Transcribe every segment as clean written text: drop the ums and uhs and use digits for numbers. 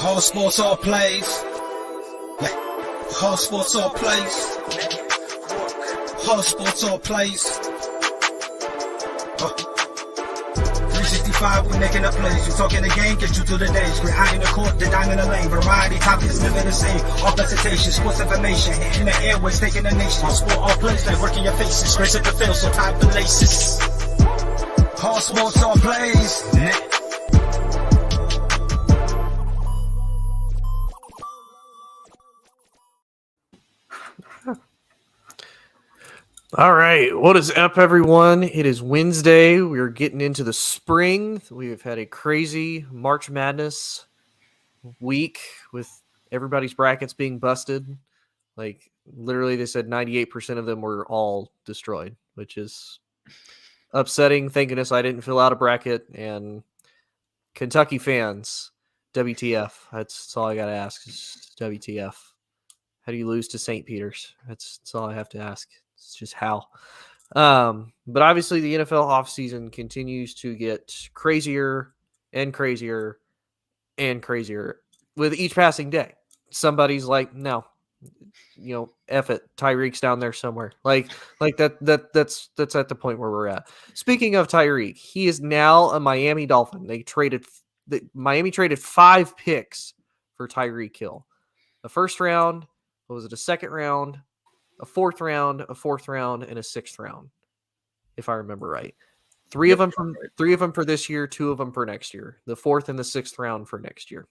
All sports, all plays. Yeah. All sports, all plays. All sports, all plays. 365, we making the plays. You talking the game, get you through the days. We're high in the court, the dime in the lane. Variety, topics, living the same. All presentation, sports information. In the airways, taking the nation. All sport, all plays, like working your faces. Grace at the field, so tie the laces. All sports, all plays. Yeah. All right. What is up, everyone? It is Wednesday. We are getting into the spring. We have had a crazy March Madness week with everybody's brackets being busted. Like, literally, they said 98% of them were all destroyed, which is upsetting. Thank goodness I didn't fill out a bracket. And Kentucky fans, WTF. That's all I got to ask is WTF. How do you lose to St. Peter's? That's all I have to ask. It's just how. But obviously the NFL offseason continues to get crazier and crazier and crazier with each passing day. Somebody's like, no, F it. Tyreek's down there somewhere. Like that's at the point where we're at. Speaking of Tyreek, he is now a Miami Dolphin. Miami traded 5 picks for Tyreek Hill. A first round, what was it? A second round, a fourth round, and a 6th round, if I remember right. Three of them for this year, 2 of them for next year. The 4th and the 6th round for next year.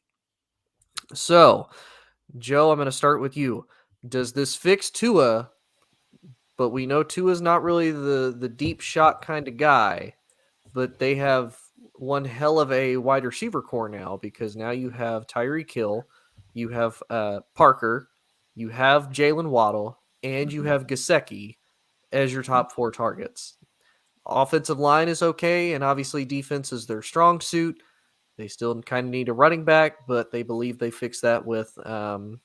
So, Joe, I'm going to start with you. Does this fix Tua? But we know Tua's not really the deep shot kind of guy. But they have one hell of a wide receiver core now, because now you have Tyreek Hill, you have Parker, you have Jalen Waddle, and you have Gesicki as your top 4 targets. Offensive line is okay, and obviously defense is their strong suit. They still kind of need a running back, but they believe they fixed that with Mike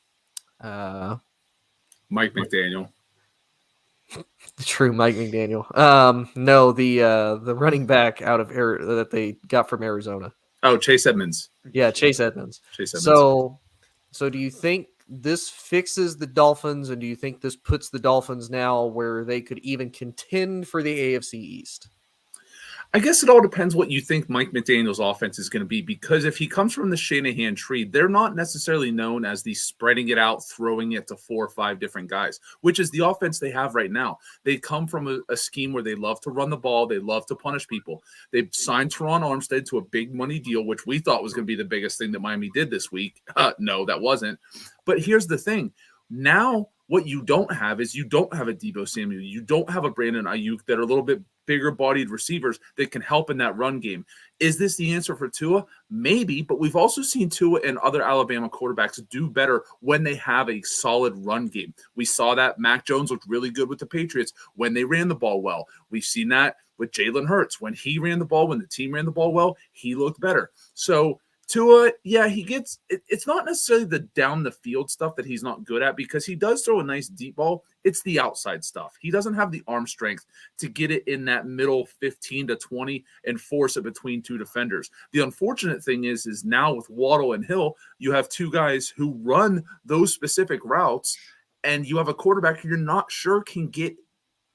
McDaniel. The true Mike McDaniel. No, the running back out of that they got from Arizona. Oh, Chase Edmonds. Yeah, Chase Edmonds. So do you think this fixes the Dolphins, and do you think this puts the Dolphins now where they could even contend for the AFC East? I guess it all depends what you think Mike McDaniel's offense is going to be, because if he comes from the Shanahan tree, they're not necessarily known as the spreading it out, throwing it to 4 or 5 different guys, which is the offense they have right now. They come from a scheme where they love to run the ball. They love to punish people. They signed Teron Armstead to a big money deal, which we thought was going to be the biggest thing that Miami did this week. No, that wasn't. But here's the thing. Now, what you don't have is you don't have a Deebo Samuel. You don't have a Brandon Ayuk that are a little bit bigger-bodied receivers that can help in that run game. Is this the answer for Tua? Maybe, but we've also seen Tua and other Alabama quarterbacks do better when they have a solid run game. We saw that Mac Jones looked really good with the Patriots when they ran the ball well. We've seen that with Jalen Hurts. When he ran the ball, when the team ran the ball well, he looked better. So Tua, yeah, it's not necessarily the down the field stuff that he's not good at, because he does throw a nice deep ball. It's the outside stuff. He doesn't have the arm strength to get it in that middle 15 to 20 and force it between 2 defenders. The unfortunate thing is now with Waddle and Hill, you have 2 guys who run those specific routes, and you have a quarterback who you're not sure can get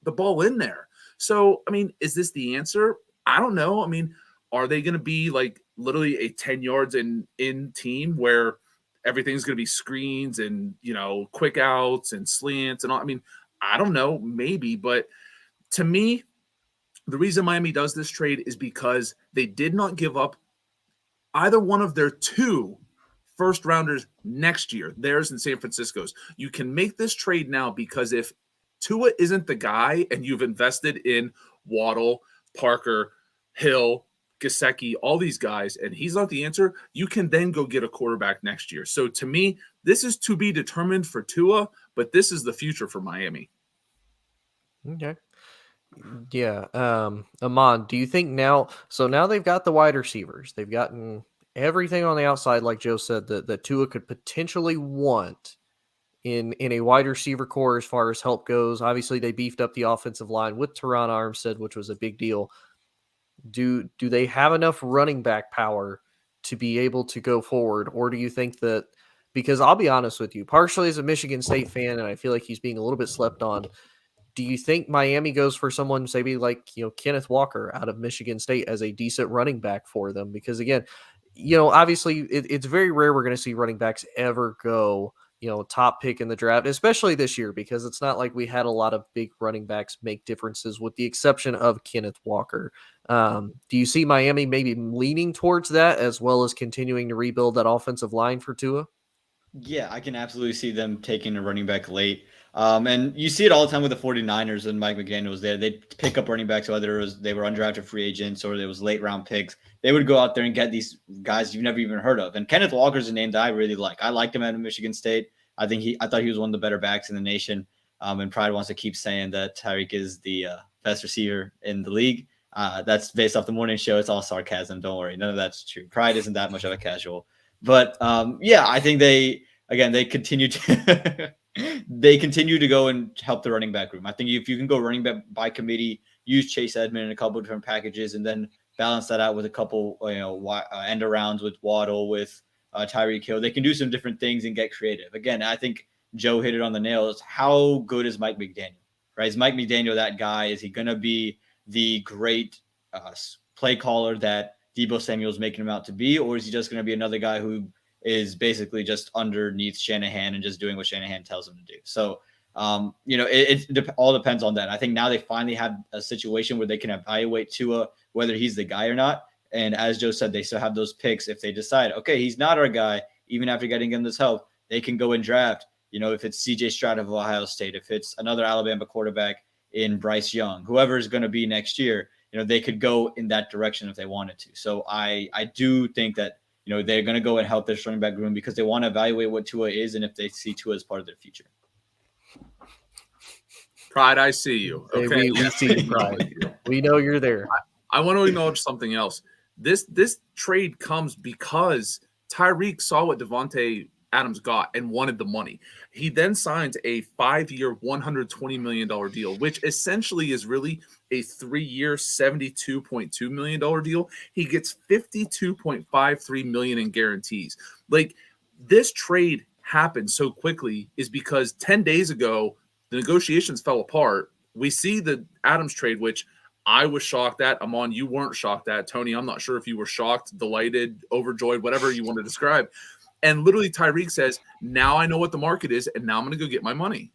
the ball in there. So, I mean, is this the answer? I don't know. I mean, are they going to be like literally a 10 yards in team where everything's going to be screens and, quick outs and slants and all? I mean, I don't know, maybe. But to me, the reason Miami does this trade is because they did not give up either one of their 2 first-rounders next year, theirs and San Francisco's. You can make this trade now, because if Tua isn't the guy and you've invested in Waddle, Parker, Hill, Gesicki, all these guys, and he's not the answer, you can then go get a quarterback next year. So to me, this is to be determined for Tua, but this is the future for Miami. Okay. Yeah. Amon, do you think now they've got the wide receivers, they've gotten everything on the outside, like Joe said, that Tua could potentially want in a wide receiver core as far as help goes. Obviously, they beefed up the offensive line with Teron Armstead, which was a big deal. Do they have enough running back power to be able to go forward? Or do you think that, because I'll be honest with you, partially as a Michigan State fan, and I feel like he's being a little bit slept on, do you think Miami goes for someone maybe like, Kenneth Walker out of Michigan State as a decent running back for them? Because again, obviously it's very rare we're going to see running backs ever go, top pick in the draft, especially this year, because it's not like we had a lot of big running backs make differences with the exception of Kenneth Walker. Do you see Miami maybe leaning towards that as well as continuing to rebuild that offensive line for Tua? Yeah, I can absolutely see them taking a running back late. And you see it all the time with the 49ers and Mike McDaniel was there. They'd pick up running backs, whether it was they were undrafted free agents or it was late round picks. They would go out there and get these guys you've never even heard of. And Kenneth Walker's a name that I really like. I liked him at Michigan State. I thought he was one of the better backs in the nation. And Pride wants to keep saying that Tyreek is the best receiver in the league. That's based off the morning show. It's all sarcasm. Don't worry. None of that's true. Pride isn't that much of a casual. But I think they continue to they continue to go and help the running back room. I think if you can go running back by committee, use Chase Edmonds in a couple of different packages, and then balance that out with a couple end arounds with Waddle, with Tyreek Hill, they can do some different things and get creative. Again, I think Joe hit it on the nail. Is how good is Mike McDaniel? Right? Is Mike McDaniel that guy? Is he going to be the great play caller that Deebo Samuel's making him out to be, or is he just going to be another guy who is basically just underneath Shanahan and just doing what Shanahan tells him to do? So, it all depends on that. I think now they finally have a situation where they can evaluate Tua, whether he's the guy or not. And as Joe said, they still have those picks. If they decide, okay, he's not our guy, even after getting him this help, they can go and draft, if it's CJ Stroud of Ohio State, if it's another Alabama quarterback in Bryce Young, whoever is going to be next year, they could go in that direction if they wanted to. So I do think that, they're going to go and help this running back room because they want to evaluate what Tua is and if they see Tua as part of their future. Pride, I see you. Okay, we see you, Pride. We know you're there. I want to acknowledge something else. This trade comes because Tyreek saw what Devontae Adams got and wanted the money. He then signs a 5-year, $120 million deal, which essentially is really a 3-year, $72.2 million deal. He gets $52.53 million in guarantees. Like, this trade happened so quickly is because 10 days ago, the negotiations fell apart. We see the Adams trade, which I was shocked at. Amon, you weren't shocked at. Tony, I'm not sure if you were shocked, delighted, overjoyed, whatever you want to describe. And literally Tyreek says, now I know what the market is, and now I'm going to go get my money.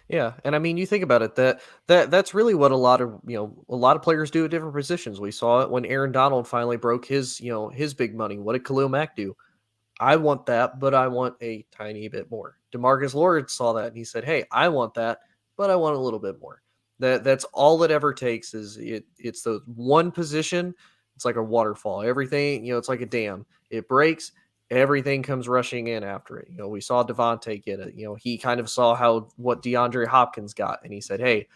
Yeah, and I mean, you think about it, that's really what a lot of players do at different positions. We saw it when Aaron Donald finally broke his big money. What did Khalil Mack do? I want that, but I want a tiny bit more. DeMarcus Lawrence saw that and he said, "Hey, I want that, but I want a little bit more." That's all it ever takes is it's the one position. It's like a waterfall. Everything, it's like a dam. It breaks. Everything comes rushing in after it. We saw Devontae get it. He kind of saw what DeAndre Hopkins got, and he said, "Hey,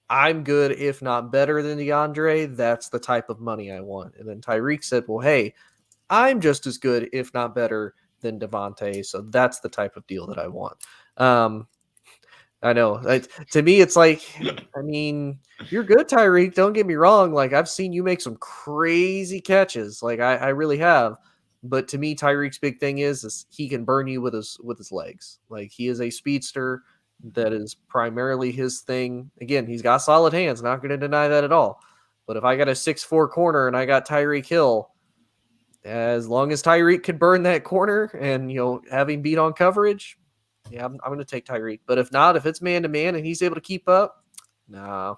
I'm good, if not better than DeAndre. That's the type of money I want." And then Tyreek said, "Well, hey, I'm just as good, if not better than Devontae. So that's the type of deal that I want." I know. To me, it's like, I mean, you're good, Tyreek. Don't get me wrong. Like, I've seen you make some crazy catches. Like, I really have. But to me, Tyreek's big thing is he can burn you with his legs. Like, he is a speedster. That is primarily his thing. Again, he's got solid hands. Not going to deny that at all. But if I got a 6'4" corner and I got Tyreek Hill, as long as Tyreek can burn that corner and, have him beat on coverage, yeah, I'm going to take Tyreek. But if not, if it's man-to-man and he's able to keep up, no, I'm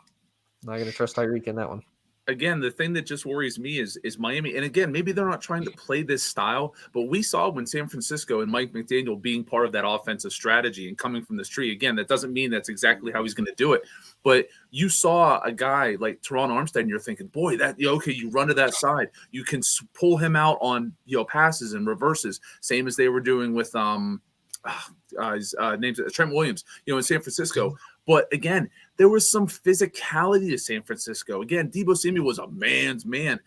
not going to trust Tyreek in that one. Again, the thing that just worries me is Miami. And again, maybe they're not trying to play this style, but we saw when San Francisco and Mike McDaniel being part of that offensive strategy and coming from this tree. Again, that doesn't mean that's exactly how he's going to do it. But you saw a guy like Teron Armstead, and you're thinking, boy, okay, you run to that side. You can pull him out on passes and reverses, same as they were doing with his name's Trent Williams, in San Francisco. But again, there was some physicality to San Francisco. Again, Deebo Samuel was a man's man.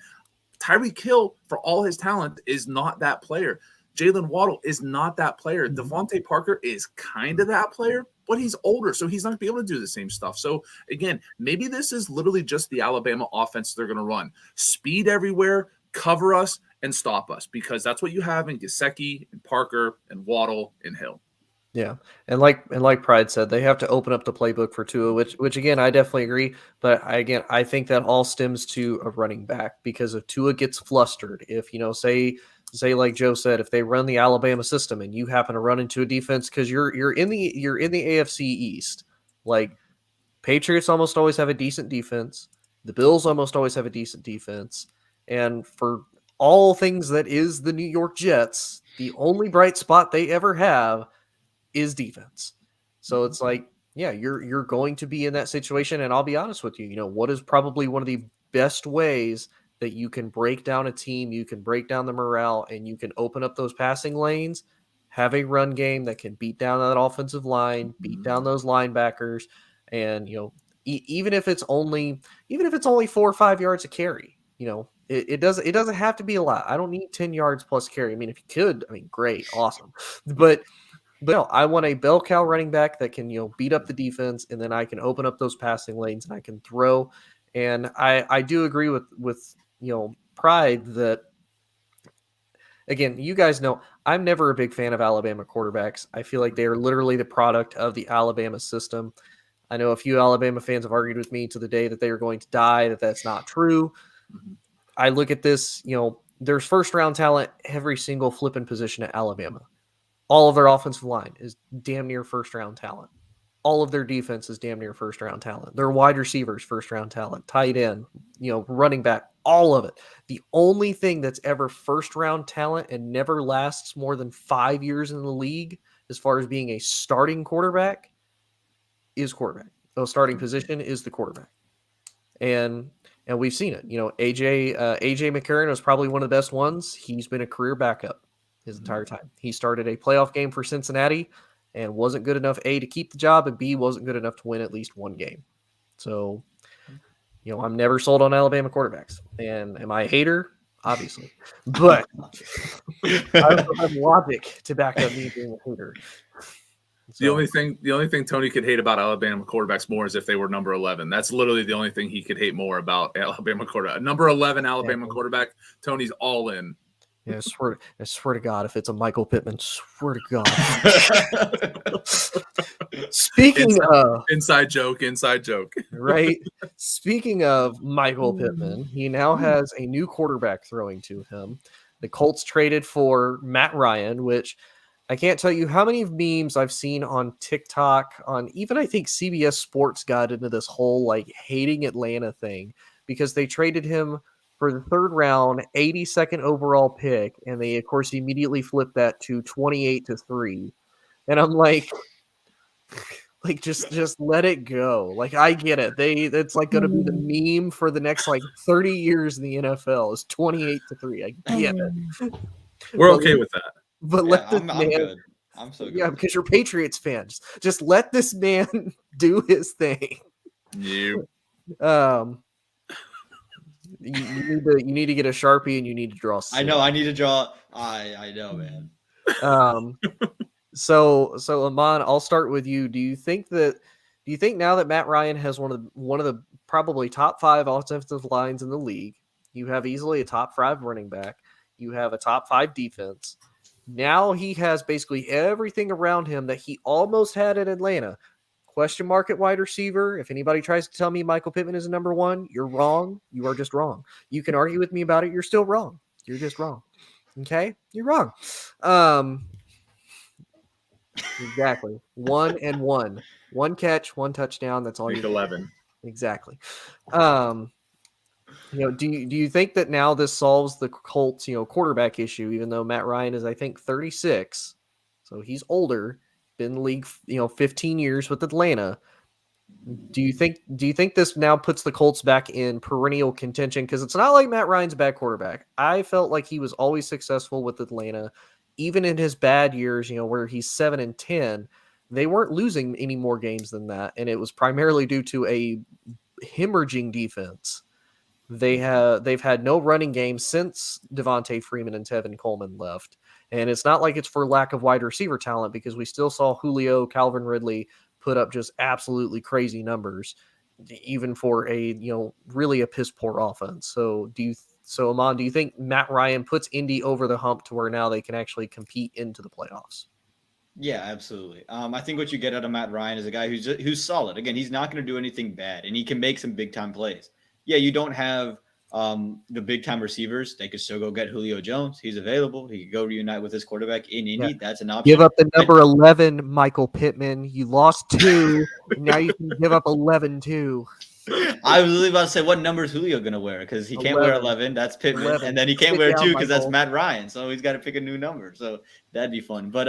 Tyreek Hill, for all his talent, is not that player. Jalen Waddle is not that player. Devontae Parker is kind of that player, but he's older, so he's not going to be able to do the same stuff. So, again, maybe this is literally just the Alabama offense they're going to run. Speed everywhere, cover us, and stop us, because that's what you have in Gesicki and Parker and Waddle and Hill. Yeah, and like Pride said, they have to open up the playbook for Tua, which again I definitely agree. But I think that all stems to a running back, because if Tua gets flustered, if say like Joe said, if they run the Alabama system and you happen to run into a defense because you're in the AFC East, like Patriots almost always have a decent defense, the Bills almost always have a decent defense, and for all things that is the New York Jets, the only bright spot they ever have is defense. So it's like, yeah, you're going to be in that situation. And I'll be honest with you, what is probably one of the best ways that you can break down a team, you can break down the morale, and you can open up those passing lanes, have a run game that can beat down that offensive line, beat down those linebackers, and even if it's only 4 or 5 yards a carry, it doesn't have to be a lot. I don't need 10 yards plus carry. I mean, if you could, great, awesome. But no, I want a bell cow running back that can, beat up the defense, and then I can open up those passing lanes and I can throw. And I do agree with Pride that, again, you guys know I'm never a big fan of Alabama quarterbacks. I feel like they are literally the product of the Alabama system. I know a few Alabama fans have argued with me to the day that they are going to die that that's not true. I look at this, there's first round talent every single flipping position at Alabama. All of their offensive line is damn near first round talent. All of their defense is damn near first round talent. Their wide receivers, first round talent, tight end, running back, all of it. The only thing that's ever first round talent and never lasts more than 5 years in the league, as far as being a starting quarterback, is quarterback. The starting position is the quarterback. And we've seen it. AJ McCarron was probably one of the best ones. He's been a career backup his entire time. He started a playoff game for Cincinnati and wasn't good enough, A, to keep the job, and B, wasn't good enough to win at least one game. So, I'm never sold on Alabama quarterbacks. And am I a hater? Obviously. But I also have logic to back up me being a hater. So, the only thing Tony could hate about Alabama quarterbacks more is if they were number 11. That's literally the only thing he could hate more about Alabama quarterback. Number 11 Alabama quarterback, Tony's all in. Yeah, I swear to God, if it's a Michael Pittman, swear to God. Speaking of inside joke, right? Speaking of Michael Pittman, he now has a new quarterback throwing to him. The Colts traded for Matt Ryan, which I can't tell you how many memes I've seen on TikTok, on even I think CBS Sports got into this whole hating Atlanta thing because they traded him for the third round, 82nd overall pick, and they of course immediately flipped that to 28-3. And I'm like just let it go. I get it. It's going to be the meme for the next 30 years in the NFL is 28-3. I get it. We're okay with that. But let this I'm man. good. I'm so good. Yeah, because you're Patriots fans. Just let this man do his thing. You. You need to get a Sharpie and you need to draw. I know. I need to draw. I know, man. So Aman, I'll start with you. Do you think now that Matt Ryan has one of the probably top 5 offensive lines in the league, you have easily a top 5 running back, you have a top 5 defense. Now he has basically everything around him that he almost had at Atlanta. Question mark at wide receiver. If anybody tries to tell me Michael Pittman is a number 1, you're wrong. You are just wrong. You can argue with me about it. You're still wrong. You're just wrong. Okay? You're wrong. Exactly. 1 and 1. 1 catch, 1 touchdown. That's all you 11. Exactly. Do you think that now this solves the Colts, quarterback issue, even though Matt Ryan is, I think, 36, so he's older, been in the league, 15 years with Atlanta. Do you think this now puts the Colts back in perennial contention? Because it's not like Matt Ryan's a bad quarterback. I felt like he was always successful with Atlanta, even in his bad years, where he's 7-10. They weren't losing any more games than that, and it was primarily due to a hemorrhaging defense. They've had no running game since Devontae Freeman and Tevin Coleman left. And it's not like it's for lack of wide receiver talent, because we still saw Julio, Calvin Ridley put up just absolutely crazy numbers, even for a, really a piss poor offense. So do So, Amon, do you think Matt Ryan puts Indy over the hump to where now they can actually compete into the playoffs? Yeah, absolutely. I think what you get out of Matt Ryan is a guy who's solid. Again, he's not going to do anything bad, and he can make some big time plays. Yeah, you don't have the big time receivers. They could still go get Julio Jones. He's available. He could go reunite with his quarterback in Indy. Yeah. That's an option. Give up the number 11, Michael Pittman. You lost 2. Now you can give up 11 too. I was really about to say, what number is Julio going to wear? Because he can't wear 11. That's Pittman. 11. And then he can't Sit wear down, 2 because that's Michael. Matt Ryan. So he's got to pick a new number. So that'd be fun. But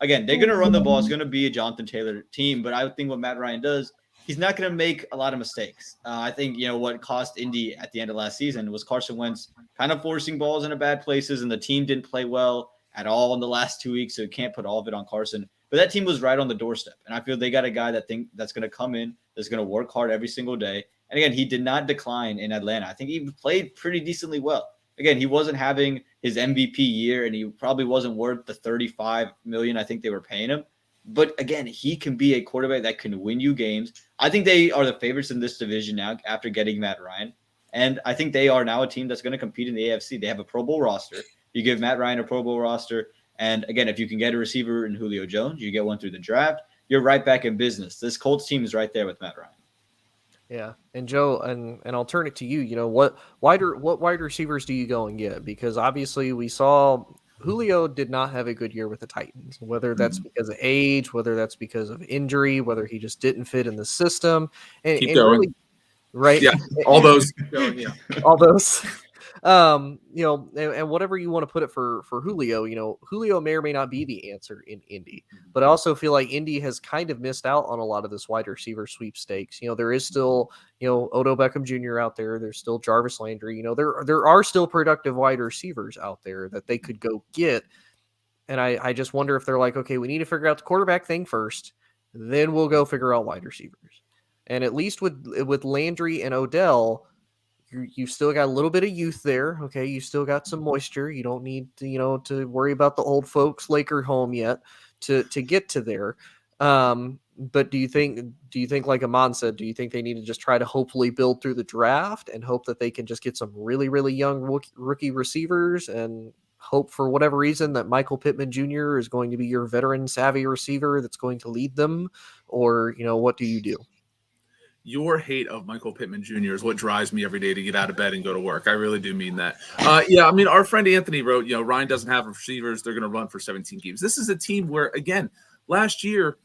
again, they're going to run the ball. It's going to be a Jonathan Taylor team. But I think what Matt Ryan does, he's not going to make a lot of mistakes. I think, what cost Indy at the end of last season was Carson Wentz kind of forcing balls into bad places, and the team didn't play well at all in the last 2 weeks. So you can't put all of it on Carson. But that team was right on the doorstep. And I feel they got a guy that's going to come in, that's going to work hard every single day. And again, he did not decline in Atlanta. I think he played pretty decently well. Again, he wasn't having his MVP year, and he probably wasn't worth the $35 million I think they were paying him. But again, he can be a quarterback that can win you games. I think they are the favorites in this division now after getting Matt Ryan. And I think they are now a team that's going to compete in the AFC. They have a Pro Bowl roster. You give Matt Ryan a Pro Bowl roster. And again, if you can get a receiver in Julio Jones, you get one through the draft, you're right back in business. This Colts team is right there with Matt Ryan. Yeah, and Joe, and I'll turn it to you. What wide receivers do you go and get? Because obviously we saw Julio did not have a good year with the Titans. Whether that's because of age, whether that's because of injury, whether he just didn't fit in the system, and really, right? Yeah, all those. Yeah, all those. And whatever you want to put it for Julio, Julio may or may not be the answer in Indy, but I also feel like Indy has kind of missed out on a lot of this wide receiver sweepstakes. There is still, Odell Beckham Jr. out there. There's still Jarvis Landry. There are still productive wide receivers out there that they could go get. And I just wonder if they're like, okay, we need to figure out the quarterback thing first, then we'll go figure out wide receivers. And at least with Landry and Odell, you still got a little bit of youth there. Okay. You still got some moisture. You don't need to, to worry about the old folks Laker home yet to get to there. But do you think like Amon said, do you think they need to just try to hopefully build through the draft and hope that they can just get some really, really young rookie receivers and hope for whatever reason that Michael Pittman Jr. is going to be your veteran savvy receiver that's going to lead them? Or, what do you do? Your hate of Michael Pittman Jr. is what drives me every day to get out of bed and go to work. I really do mean that. Our friend Anthony wrote, Ryan doesn't have receivers. They're going to run for 17 games. This is a team where, again, last year,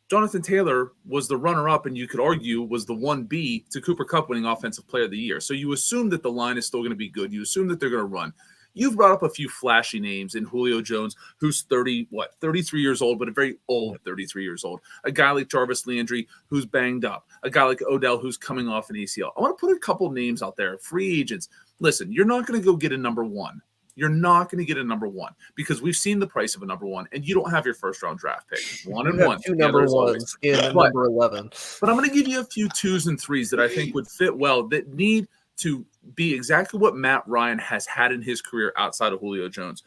Jonathan Taylor was the runner-up and you could argue was the 1B to Cooper Kupp winning Offensive Player of the Year. So you assume that the line is still going to be good. You assume that they're going to run. You've brought up a few flashy names in Julio Jones, who's 33 years old, but a very old 33 years old. A guy like Jarvis Landry, who's banged up. A guy like Odell, who's coming off an ACL. I want to put a couple names out there. Free agents. Listen, you're not going to go get a number one. You're not going to get a number one because we've seen the price of a number one, and you don't have your first-round draft pick. One and one. Two number ones in number 11. But I'm going to give you a few 2s and 3s that I think would fit well that need to be exactly what Matt Ryan has had in his career outside of Julio Jones.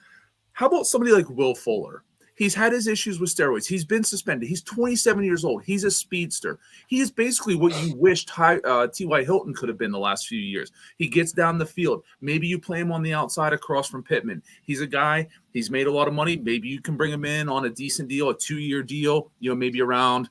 How about somebody like Will Fuller? He's had his issues with steroids. He's been suspended. He's 27 years old. He's a speedster. He is basically what you wished T.Y. Hilton could have been the last few years. He gets down the field. Maybe you play him on the outside across from Pittman. He's a guy, he's made a lot of money. Maybe you can bring him in on a decent deal, a 2-year deal, maybe around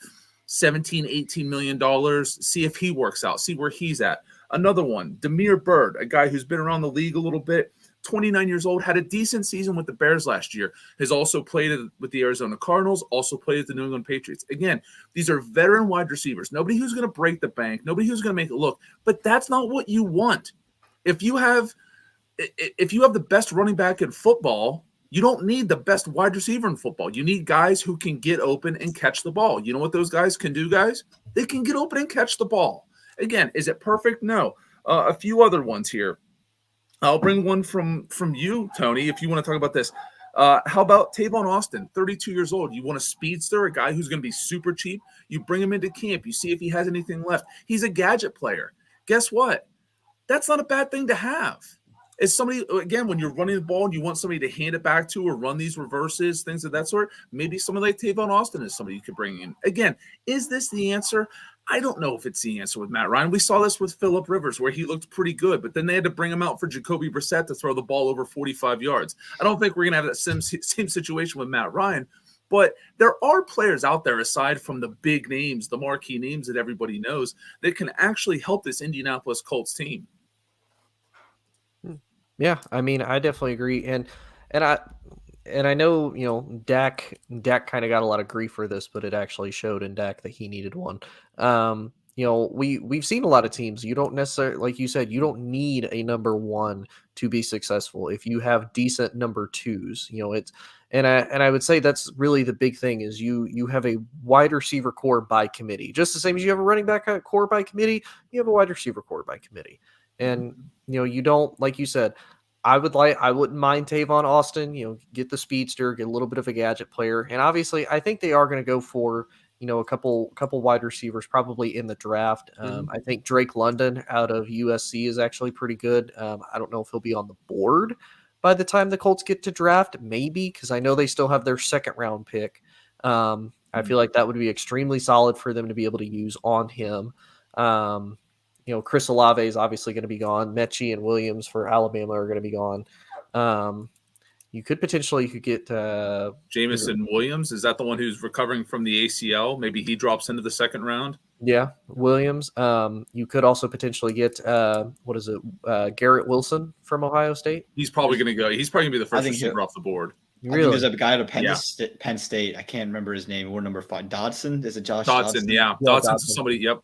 $17, $18 million. See if he works out. See where he's at. Another one, Damiere Byrd, a guy who's been around the league a little bit, 29 years old, had a decent season with the Bears last year, has also played with the Arizona Cardinals, also played with the New England Patriots. Again, these are veteran wide receivers. Nobody who's going to break the bank, nobody who's going to make it look, but that's not what you want. If you have the best running back in football, you don't need the best wide receiver in football. You need guys who can get open and catch the ball. You know what those guys can do, guys? They can get open and catch the ball. Again, is it perfect? No. A few other ones here. I'll bring one from you, Tony, if you want to talk about this. How about Tavon Austin, 32 years old? You want a speedster, a guy who's going to be super cheap? You bring him into camp. You see if he has anything left. He's a gadget player. Guess what? That's not a bad thing to have. It's somebody, again, when you're running the ball and you want somebody to hand it back to or run these reverses, things of that sort, maybe somebody like Tavon Austin is somebody you could bring in. Again, is this the answer? I don't know if it's the answer with Matt Ryan. We saw this with Phillip Rivers, where he looked pretty good, but then they had to bring him out for Jacoby Brissett to throw the ball over 45 yards. I don't think we're going to have that same situation with Matt Ryan, but there are players out there aside from the big names, the marquee names that everybody knows, that can actually help this Indianapolis Colts team. Yeah, I mean, I definitely agree, and I know, you know, Dak kind of got a lot of grief for this, but it actually showed in Dak that he needed one. You know, we've seen a lot of teams. You don't necessarily, like you said, you don't need a number one to be successful. If you have decent number twos, you know, it's and I would say that's really the big thing is you have a wide receiver core by committee, just the same as you have a running back core by committee. You have a wide receiver core by committee, and you know, you don't, like you said. I wouldn't mind Tavon Austin, you know, get the speedster, get a little bit of a gadget player. And obviously I think they are going to go for, you know, a couple wide receivers probably in the draft. I think Drake London out of USC is actually pretty good. I don't know if he'll be on the board by the time the Colts get to draft, maybe, because I know they still have their second round pick. I feel like that would be extremely solid for them to be able to use on him. You know, Chris Olave is obviously going to be gone. Mechie and Williams for Alabama are going to be gone. You could get Jamison Williams. Is that the one who's recovering from the ACL? Maybe he drops into the second round. Yeah, Williams. You could also potentially get Garrett Wilson from Ohio State. He's probably going to go. He's probably going to be the first receiver off the board. Really? I think there's a guy at Penn State. I can't remember his name. We're number 5. Dodson? Is it Josh Dodson? Yeah. Dodson's somebody. Yep.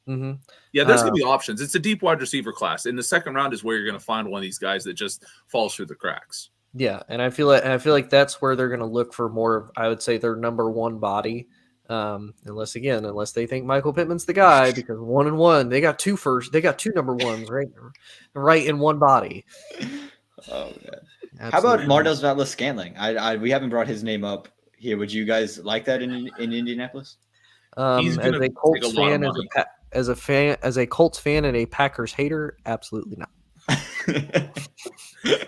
Mm-hmm. Yeah, there's going to be options. It's a deep wide receiver class. In the second round is where you're going to find one of these guys that just falls through the cracks. Yeah, and I feel like that's where they're going to look for more of, I would say, their number one body. Unless they think Michael Pittman's the guy, because 1-1, they got two number ones, right in one body. Oh man. How about Martellus Valdes-Scantling? We haven't brought his name up here. Would you guys like that in Indianapolis? As a Colts fan, as a Colts fan and a Packers hater, absolutely not.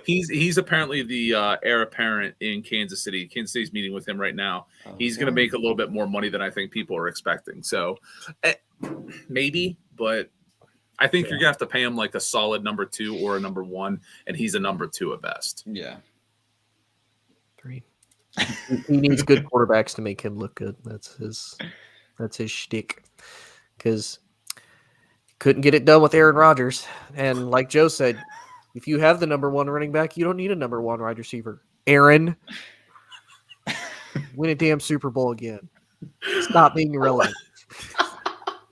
He's apparently the heir apparent in Kansas City. Kansas City's meeting with him right now. He's going to make a little bit more money than I think people are expecting. So maybe, but I think you're going to have to pay him like a solid number 2 or a number 1, and he's a number 2 at best. Yeah. 3. He needs good quarterbacks to make him look good. That's his shtick, because couldn't get it done with Aaron Rodgers. And like Joe said, if you have the number 1 running back, you don't need a number 1 wide receiver. Aaron, win a damn Super Bowl again. Stop being irrelevant.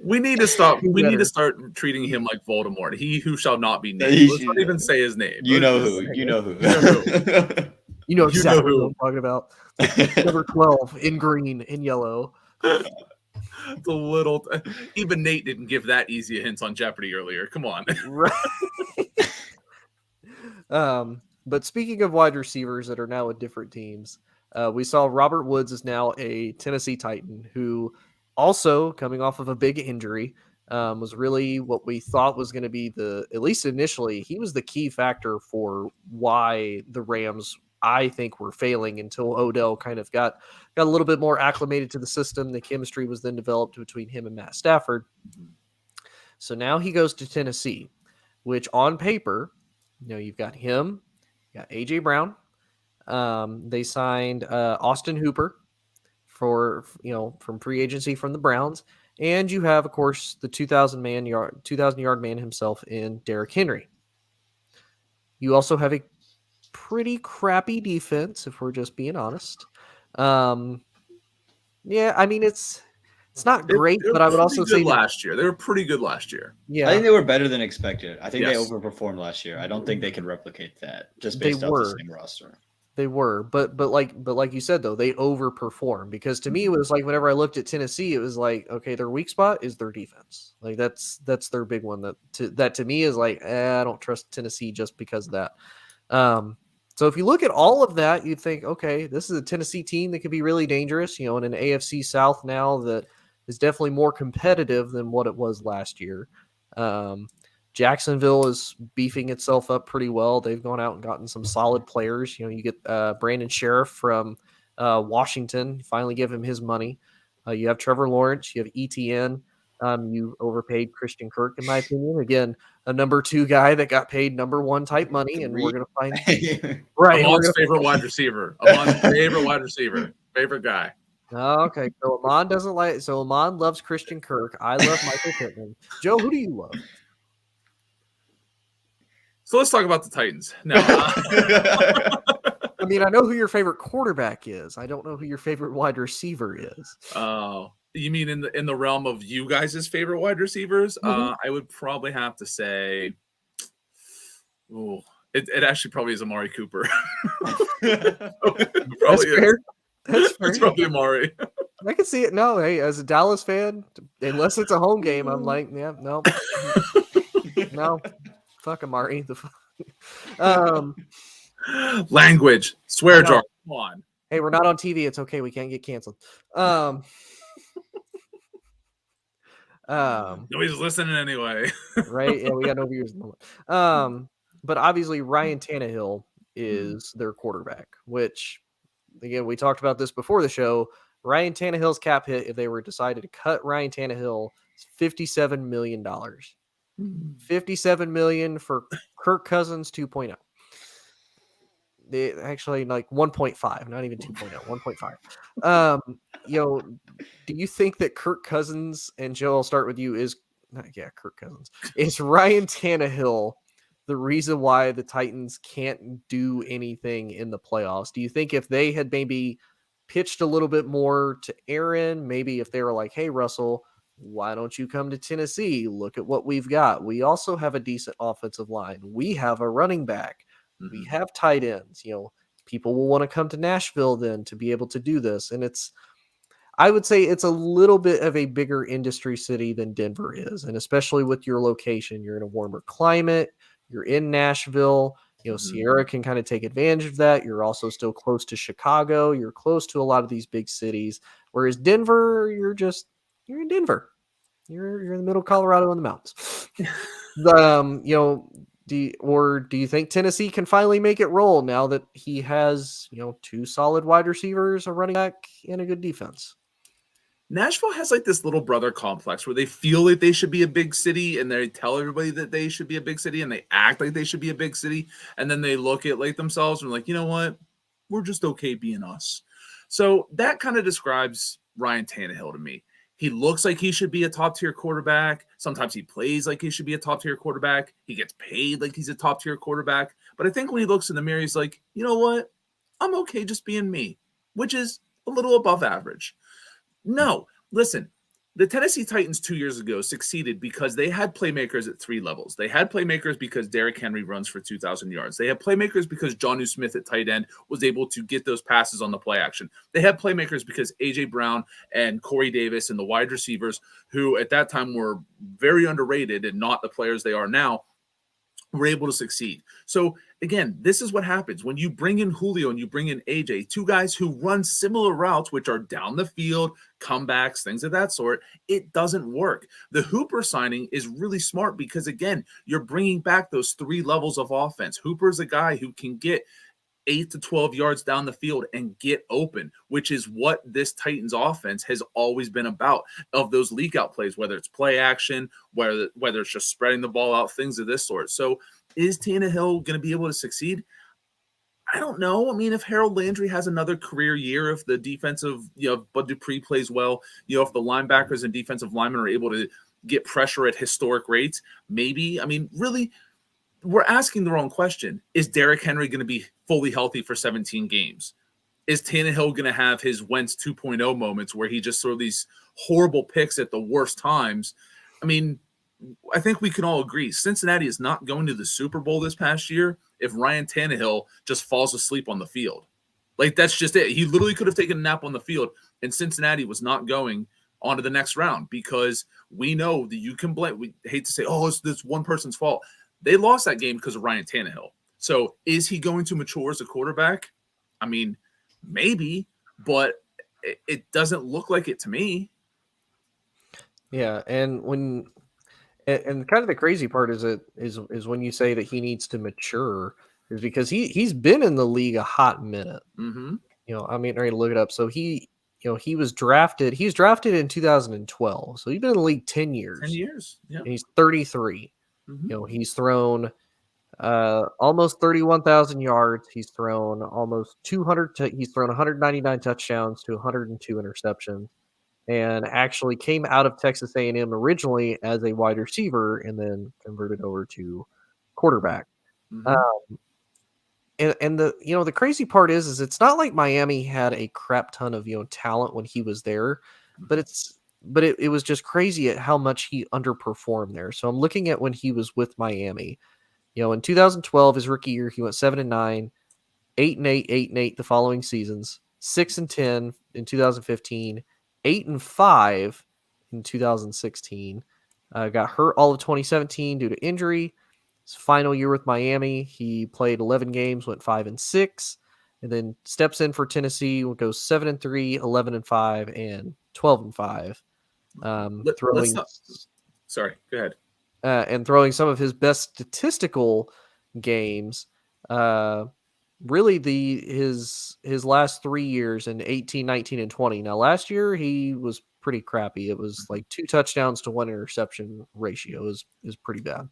We need to stop. We need to start treating him like Voldemort. He who shall not be named. Let's not even say his name. You know who. You know who. You know exactly what I'm talking about. Number 12 in green, in yellow. Even Nate didn't give that easy a hint on Jeopardy earlier. Come on. Right. But speaking of wide receivers that are now with different teams, we saw Robert Woods is now a Tennessee Titan, who also coming off of a big injury, was really what we thought was going to be at least initially, he was the key factor for why the Rams, I think, were failing until Odell kind of got a little bit more acclimated to the system. The chemistry was then developed between him and Matt Stafford. So now he goes to Tennessee, which on paper, you know, you've got him, you got A.J. Brown. They signed Austin Hooper from free agency from the Browns. And you have, of course, the 2,000-yard man himself in Derrick Henry. You also have a pretty crappy defense, if we're just being honest. Yeah, I mean, it's not great, but I would also say last year they were pretty good last year. Yeah, I think they were better than expected. I think they overperformed last year. I don't think they can replicate that just based off the same roster. They were, but like you said though, they overperformed, because to me it was like whenever I looked at Tennessee, it was like, okay, their weak spot is their defense. Like that's their big one. That to me is like, I don't trust Tennessee just because of that. So if you look at all of that, you'd think, okay, this is a Tennessee team that could be really dangerous, you know, in an AFC South now that is definitely more competitive than what it was last year. Jacksonville is beefing itself up pretty well. They've gone out and gotten some solid players. You know, you get Brandon Sheriff from Washington. You finally give him his money. You have Trevor Lawrence. You have ETN. You overpaid Christian Kirk, in my opinion. Again, a number 2 guy that got paid number 1 type money, and we're gonna find right. Amon's favorite wide receiver. Amon's favorite wide receiver. Favorite guy. Okay, so Amon doesn't like. So Amon loves Christian Kirk. I love Michael Pittman. Joe, who do you love? So let's talk about the Titans. No, I mean, I know who your favorite quarterback is. I don't know who your favorite wide receiver is. Oh, you mean in the realm of you guys' favorite wide receivers? Mhm. I would probably have to say, it actually probably is Amari Cooper. That's fair. That's fair. It's probably Amari. I can see it. No, hey, as a Dallas fan, unless it's a home game, I'm like, yeah, no, no, fuck Amari. Language, swear jar. Come on. Hey, we're not on TV. It's okay. We can't get canceled. Nobody's listening anyway. Right? Yeah, we got no viewers. But obviously Ryan Tannehill is their quarterback, which again, we talked about this before the show. Ryan Tannehill's cap hit, if they were decided to cut Ryan Tannehill, is $57 million. $57 million for Kirk Cousins 2.0. They actually like 1.5, not even 2.0, 1.5. Do you think that Kirk Cousins, and Joe, I'll start with you, Kirk Cousins, is Ryan Tannehill the reason why the Titans can't do anything in the playoffs? Do you think if they had maybe pitched a little bit more to Aaron, maybe if they were like, hey, Russell, why don't you come to Tennessee? Look at what we've got. We also have a decent offensive line. We have a running back. We have tight ends. People will want to come to Nashville then to be able to do this. And I would say it's a little bit of a bigger industry city than Denver is. And especially with your location, you're in a warmer climate. You're in Nashville. Sierra can kind of take advantage of that. You're also still close to Chicago. You're close to a lot of these big cities. Whereas Denver, you're in Denver. You're in the middle of Colorado in the mountains. Do you think Tennessee can finally make it roll now that he has, 2 solid wide receivers, a running back, and a good defense? Nashville has like this little brother complex where they feel like they should be a big city and they tell everybody that they should be a big city and they act like they should be a big city. And then they look at like themselves and like, you know what? We're just okay being us. So that kind of describes Ryan Tannehill to me. He looks like he should be a top-tier quarterback. Sometimes he plays like he should be a top-tier quarterback. He gets paid like he's a top-tier quarterback. But I think when he looks in the mirror, he's like, you know what? I'm okay just being me, which is a little above average. No, listen, the Tennessee Titans 2 years ago succeeded because they had playmakers at 3 levels. They had playmakers because Derrick Henry runs for 2,000 yards. They had playmakers because Jonnu Smith at tight end was able to get those passes on the play action. They had playmakers because A.J. Brown and Corey Davis and the wide receivers, who at that time were very underrated and not the players they are now, were able to succeed. So again, this is what happens when you bring in Julio and you bring in AJ, 2 guys who run similar routes, which are down the field, comebacks, things of that sort. It doesn't work. The Hooper signing is really smart because, again, you're bringing back those 3 levels of offense. Hooper's a guy who can get 8 to 12 yards down the field and get open, which is what this Titans offense has always been about, of those leak out plays, whether it's play action, whether it's just spreading the ball out, things of this sort. So is Tannehill going to be able to succeed? I don't know. I mean, if Harold Landry has another career year, if the defensive, Bud Dupree plays well, if the linebackers and defensive linemen are able to get pressure at historic rates, maybe. I mean, really, we're asking the wrong question. Is Derrick Henry going to be fully healthy for 17 games? Is Tannehill going to have his Wentz 2.0 moments where he just throws these horrible picks at the worst times? I mean, I think we can all agree Cincinnati is not going to the Super Bowl this past year if Ryan Tannehill just falls asleep on the field. Like, that's just it. He literally could have taken a nap on the field, and Cincinnati was not going on to the next round because we know that you can blame. We hate to say, it's this one person's fault. They lost that game because of Ryan Tannehill. So is he going to mature as a quarterback? I mean, maybe, but it doesn't look like it to me. Yeah, and kind of the crazy part is when you say that he needs to mature, is because he's been in the league a hot minute. Mm-hmm. I mean, ready to look it up. So he was drafted. He was drafted in 2012, so he's been in the league 10 years. 10 years. Yeah. And he's 33. Mhm. He's thrown almost 31,000 yards. He's thrown almost 200. He's thrown 199 touchdowns to 102 interceptions, and actually came out of Texas A&M originally as a wide receiver and then converted over to quarterback. Mhm. And the crazy part is it's not like Miami had a crap ton of talent when he was there, but it was just crazy at how much he underperformed there. So I'm looking at when he was with Miami. In 2012, his rookie year, he went 7-9, 8-8, 8-8 the following seasons, 6-10 in 2015, 8-5 in 2016. Got hurt all of 2017 due to injury. His final year with Miami, he played 11 games, went 5-6, and then steps in for Tennessee, goes 7-3, 11-5, and 12-5. Throwing. Sorry, go ahead. And throwing some of his best statistical games. Really, his last 3 years in 18, 19, and 20. Now, last year he was pretty crappy. It was like 2 touchdowns to 1 interception ratio is pretty bad.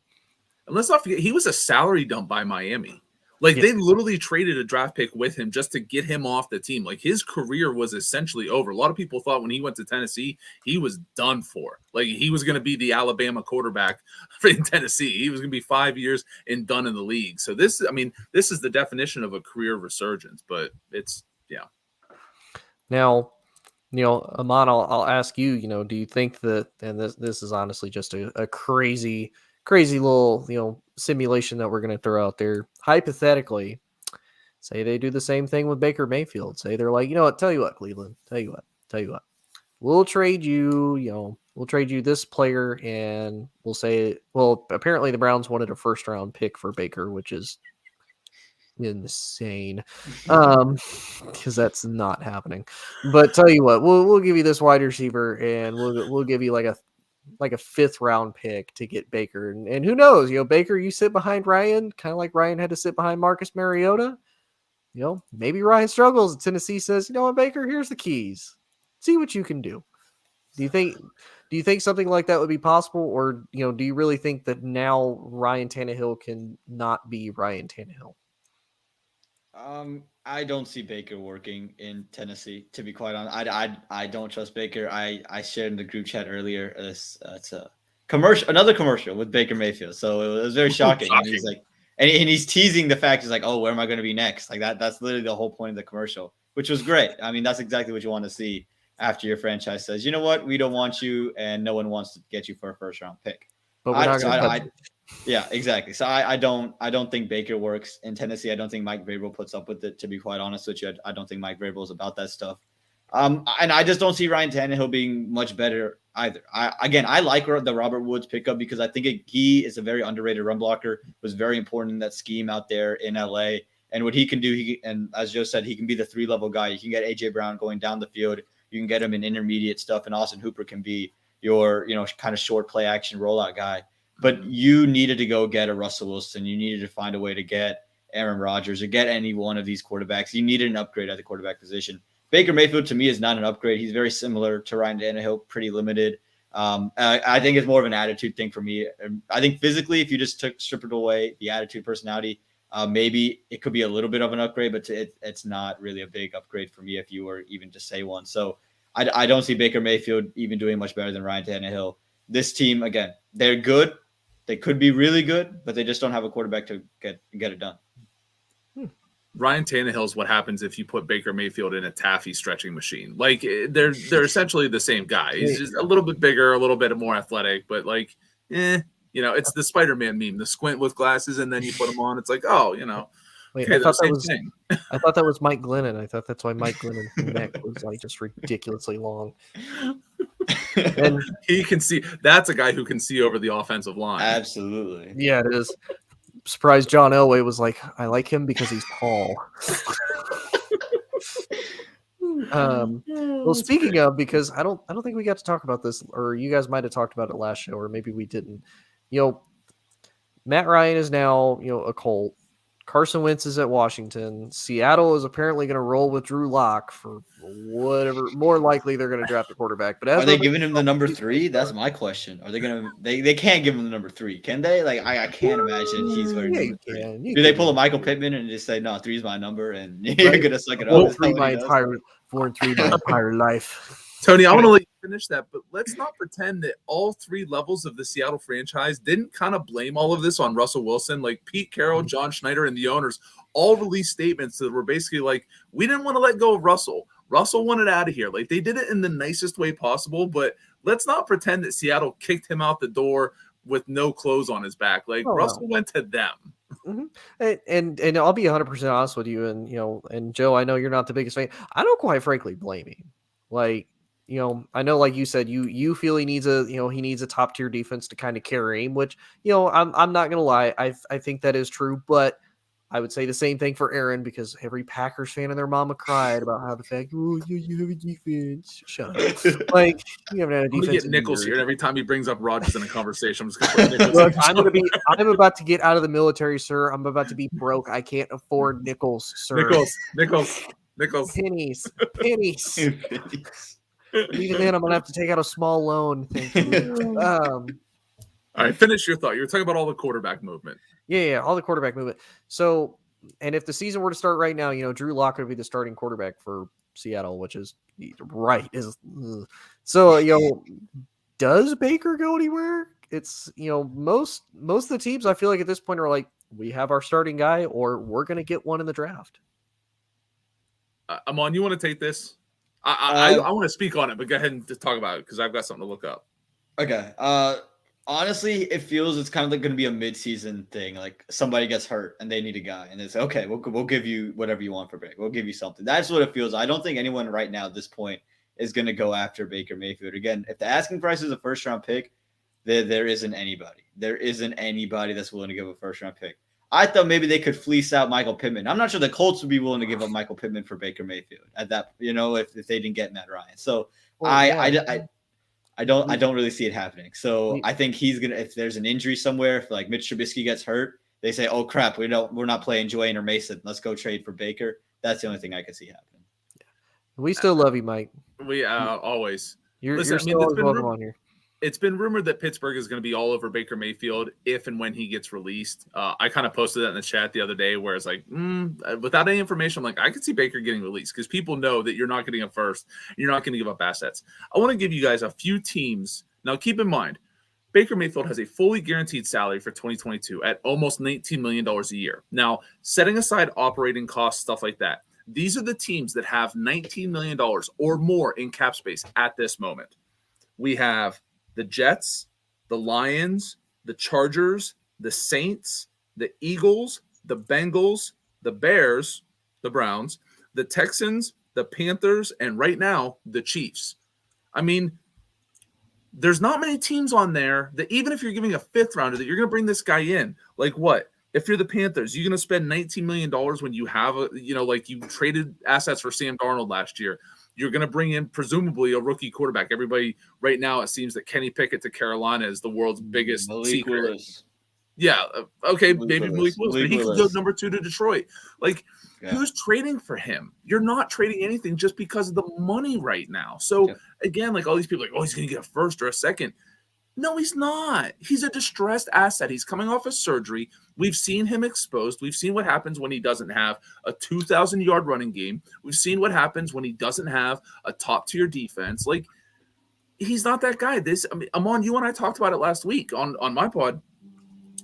And let's not forget, he was a salary dump by Miami. Like, they literally traded a draft pick with him just to get him off the team. Like, his career was essentially over. A lot of people thought when he went to Tennessee, he was done for. Like, he was going to be the Alabama quarterback in Tennessee. He was going to be 5 years and done in the league. So this is the definition of a career resurgence, but it's, yeah. Now, Amon, I'll ask you, do you think that, and this is honestly just a crazy little, simulation that we're going to throw out there. Hypothetically, say they do the same thing with Baker Mayfield. Say they're like, tell you what, Cleveland, tell you what, we'll trade you, we'll trade you this player, and we'll say, well, apparently the Browns wanted a first-round pick for Baker, which is insane, because that's not happening. But tell you what, we'll give you this wide receiver, and we'll give you like a 5th round pick to get Baker. And who knows, Baker, you sit behind Ryan, kind of like Ryan had to sit behind Marcus Mariota. Maybe Ryan struggles. Tennessee says, you know what, Baker, here's the keys. See what you can do. Do you think something like that would be possible? Or, do you really think that now Ryan Tannehill can not be Ryan Tannehill? I don't see Baker working in Tennessee, to be quite honest. I don't trust Baker. I shared in the group chat earlier. It's a commercial, another commercial with Baker Mayfield. So it was very shocking. And he's like, and he's teasing the fact, he's like, oh, where am I going to be next? Like that's literally the whole point of the commercial, which was great. I mean, that's exactly what you want to see after your franchise says, you know what, we don't want you, and no one wants to get you for a 1st round pick. But we're not going to. Yeah, exactly. So I don't think Baker works in Tennessee. I don't think Mike Vrabel puts up with it, to be quite honest with you. I don't think Mike Vrabel is about that stuff. And I just don't see Ryan Tannehill being much better either. I like the Robert Woods pickup because I think he is a very underrated run blocker, was very important in that scheme out there in LA. And what he can do, and as Joe said, he can be the 3-level guy. You can get AJ Brown going down the field. You can get him in intermediate stuff, and Austin Hooper can be your, kind of short play action rollout guy. But you needed to go get a Russell Wilson. You needed to find a way to get Aaron Rodgers or get any one of these quarterbacks. You needed an upgrade at the quarterback position. Baker Mayfield, to me, is not an upgrade. He's very similar to Ryan Tannehill, pretty limited. I think it's more of an attitude thing for me. I think physically, if you just stripped away the attitude, personality, maybe it could be a little bit of an upgrade, but it's not really a big upgrade for me if you were even to say one. So I don't see Baker Mayfield even doing much better than Ryan Tannehill. This team, again, they're good. They could be really good, but they just don't have a quarterback to get it done. Ryan Tannehill is what happens if you put Baker Mayfield in a taffy stretching machine. Like they're essentially the same guy. He's just a little bit bigger, a little bit more athletic, but it's the Spider-Man meme, the squint with glasses, and then you put them on. It's like, Wait, okay, I thought that was Mike Glennon. I thought that's why Mike Glennon's neck was like just ridiculously long. And he can see. That's a guy who can see over the offensive line. Absolutely. Yeah, it is. Surprised John Elway was like, I like him because he's tall. Well, speaking of, because I don't think we got to talk about this, or you guys might have talked about it last show, or maybe we didn't. Matt Ryan is now, a Colt. Carson Wentz is at Washington. Seattle is apparently going to roll with Drew Lock for whatever. More likely, they're going to draft a quarterback. But are they giving him the number 3? That's my question. Are they gonna? They can't give him the number 3, can they? Like I can't imagine he's wearing number 3. Do they pull a Michael Pittman and just say, "No, 3 is my number," and you're gonna suck it up? Worn 3 my entire life. Tony, I want to let you finish that, but let's not pretend that all 3 levels of the Seattle franchise didn't kind of blame all of this on Russell Wilson. Like Pete Carroll, John Schneider, and the owners all released statements that were basically like, we didn't want to let go of Russell. Russell wanted out of here. Like they did it in the nicest way possible, but let's not pretend that Seattle kicked him out the door with no clothes on his back. Like Russell went to them. Mm-hmm. And I'll be 100% honest with you. And, and Joe, I know you're not the biggest fan. I don't quite frankly blame him. Like, I know, like you said, you feel he needs a top tier defense to kind of carry him, which, I'm not gonna lie, I think that is true, but I would say the same thing for Aaron because every Packers fan and their mama cried about how the fact, you have a defense. Shut up. Like you haven't had a defense. I'm gonna get Nichols here, and every time he brings up Rodgers in a conversation, I'm just gonna put Nichols. Look, I'm about to get out of the military, sir. I'm about to be broke. I can't afford nickels, sir. Nichols. Pennies. Even then, I'm gonna have to take out a small loan. Thank you. All right, finish your thought. You were talking about all the quarterback movement. Yeah, all the quarterback movement. So, and if the season were to start right now, Drew Lock would be the starting quarterback for Seattle, which is right. So, does Baker go anywhere? It's most of the teams I feel like at this point are like, we have our starting guy, or we're gonna get one in the draft. Amon, you want to take this? I want to speak on it, but go ahead and just talk about it because I've got something to look up. Okay. Honestly, it feels it's kind of like going to be a mid-season thing. Like somebody gets hurt and they need a guy, and it's okay. We'll give you whatever you want for Baker. We'll give you something. That's what it feels. I don't think anyone right now at this point is going to go after Baker Mayfield again. If the asking price is a first-round pick, there isn't anybody. There isn't anybody that's willing to give a first-round pick. I thought maybe they could fleece out Michael Pittman. I'm not sure the Colts would be willing to give up Michael Pittman for Baker Mayfield at that, if they didn't get Matt Ryan. So I don't really see it happening. So I think he's gonna, if there's an injury somewhere, if like Mitch Trubisky gets hurt, they say, oh crap, we're not playing Julian or Mason. Let's go trade for Baker. That's the only thing I can see happening. We still love you, Mike. We always. You're still welcome on here. It's been rumored that Pittsburgh is going to be all over Baker Mayfield if and when he gets released. I kind of posted that in the chat the other day where it's like, without any information, I'm like, I could see Baker getting released because people know that you're not getting a first. You're not going to give up assets. I want to give you guys a few teams. Now, keep in mind, Baker Mayfield has a fully guaranteed salary for 2022 at almost $19 million a year. Now, setting aside operating costs, stuff like that, these are the teams that have $19 million or more in cap space at this moment. We have the Jets, the Lions, the Chargers, the Saints, the Eagles, the Bengals, the Bears, the Browns, the Texans, the Panthers, and right now, the Chiefs. I mean, there's not many teams on there that even if you're giving a fifth rounder that you're going to bring this guy in. Like what? If you're the Panthers, you're going to spend $19 million when you have you traded assets for Sam Darnold last year. You're going to bring in presumably a rookie quarterback. Everybody right now, it seems that Kenny Pickett to Carolina is the world's biggest secret. Willis. Yeah. Okay. Maybe Malik Willis, but he could go Willis. number 2 to Detroit. Who's trading for him? You're not trading anything just because of the money right now. So again, all these people are like, oh, he's going to get a first or a second. No, he's not. He's a distressed asset. He's coming off a surgery. We've seen him exposed. We've seen what happens when he doesn't have a 2,000-yard running game. We've seen what happens when he doesn't have a top-tier defense. He's not that guy. Amon, you and I talked about it last week on my pod.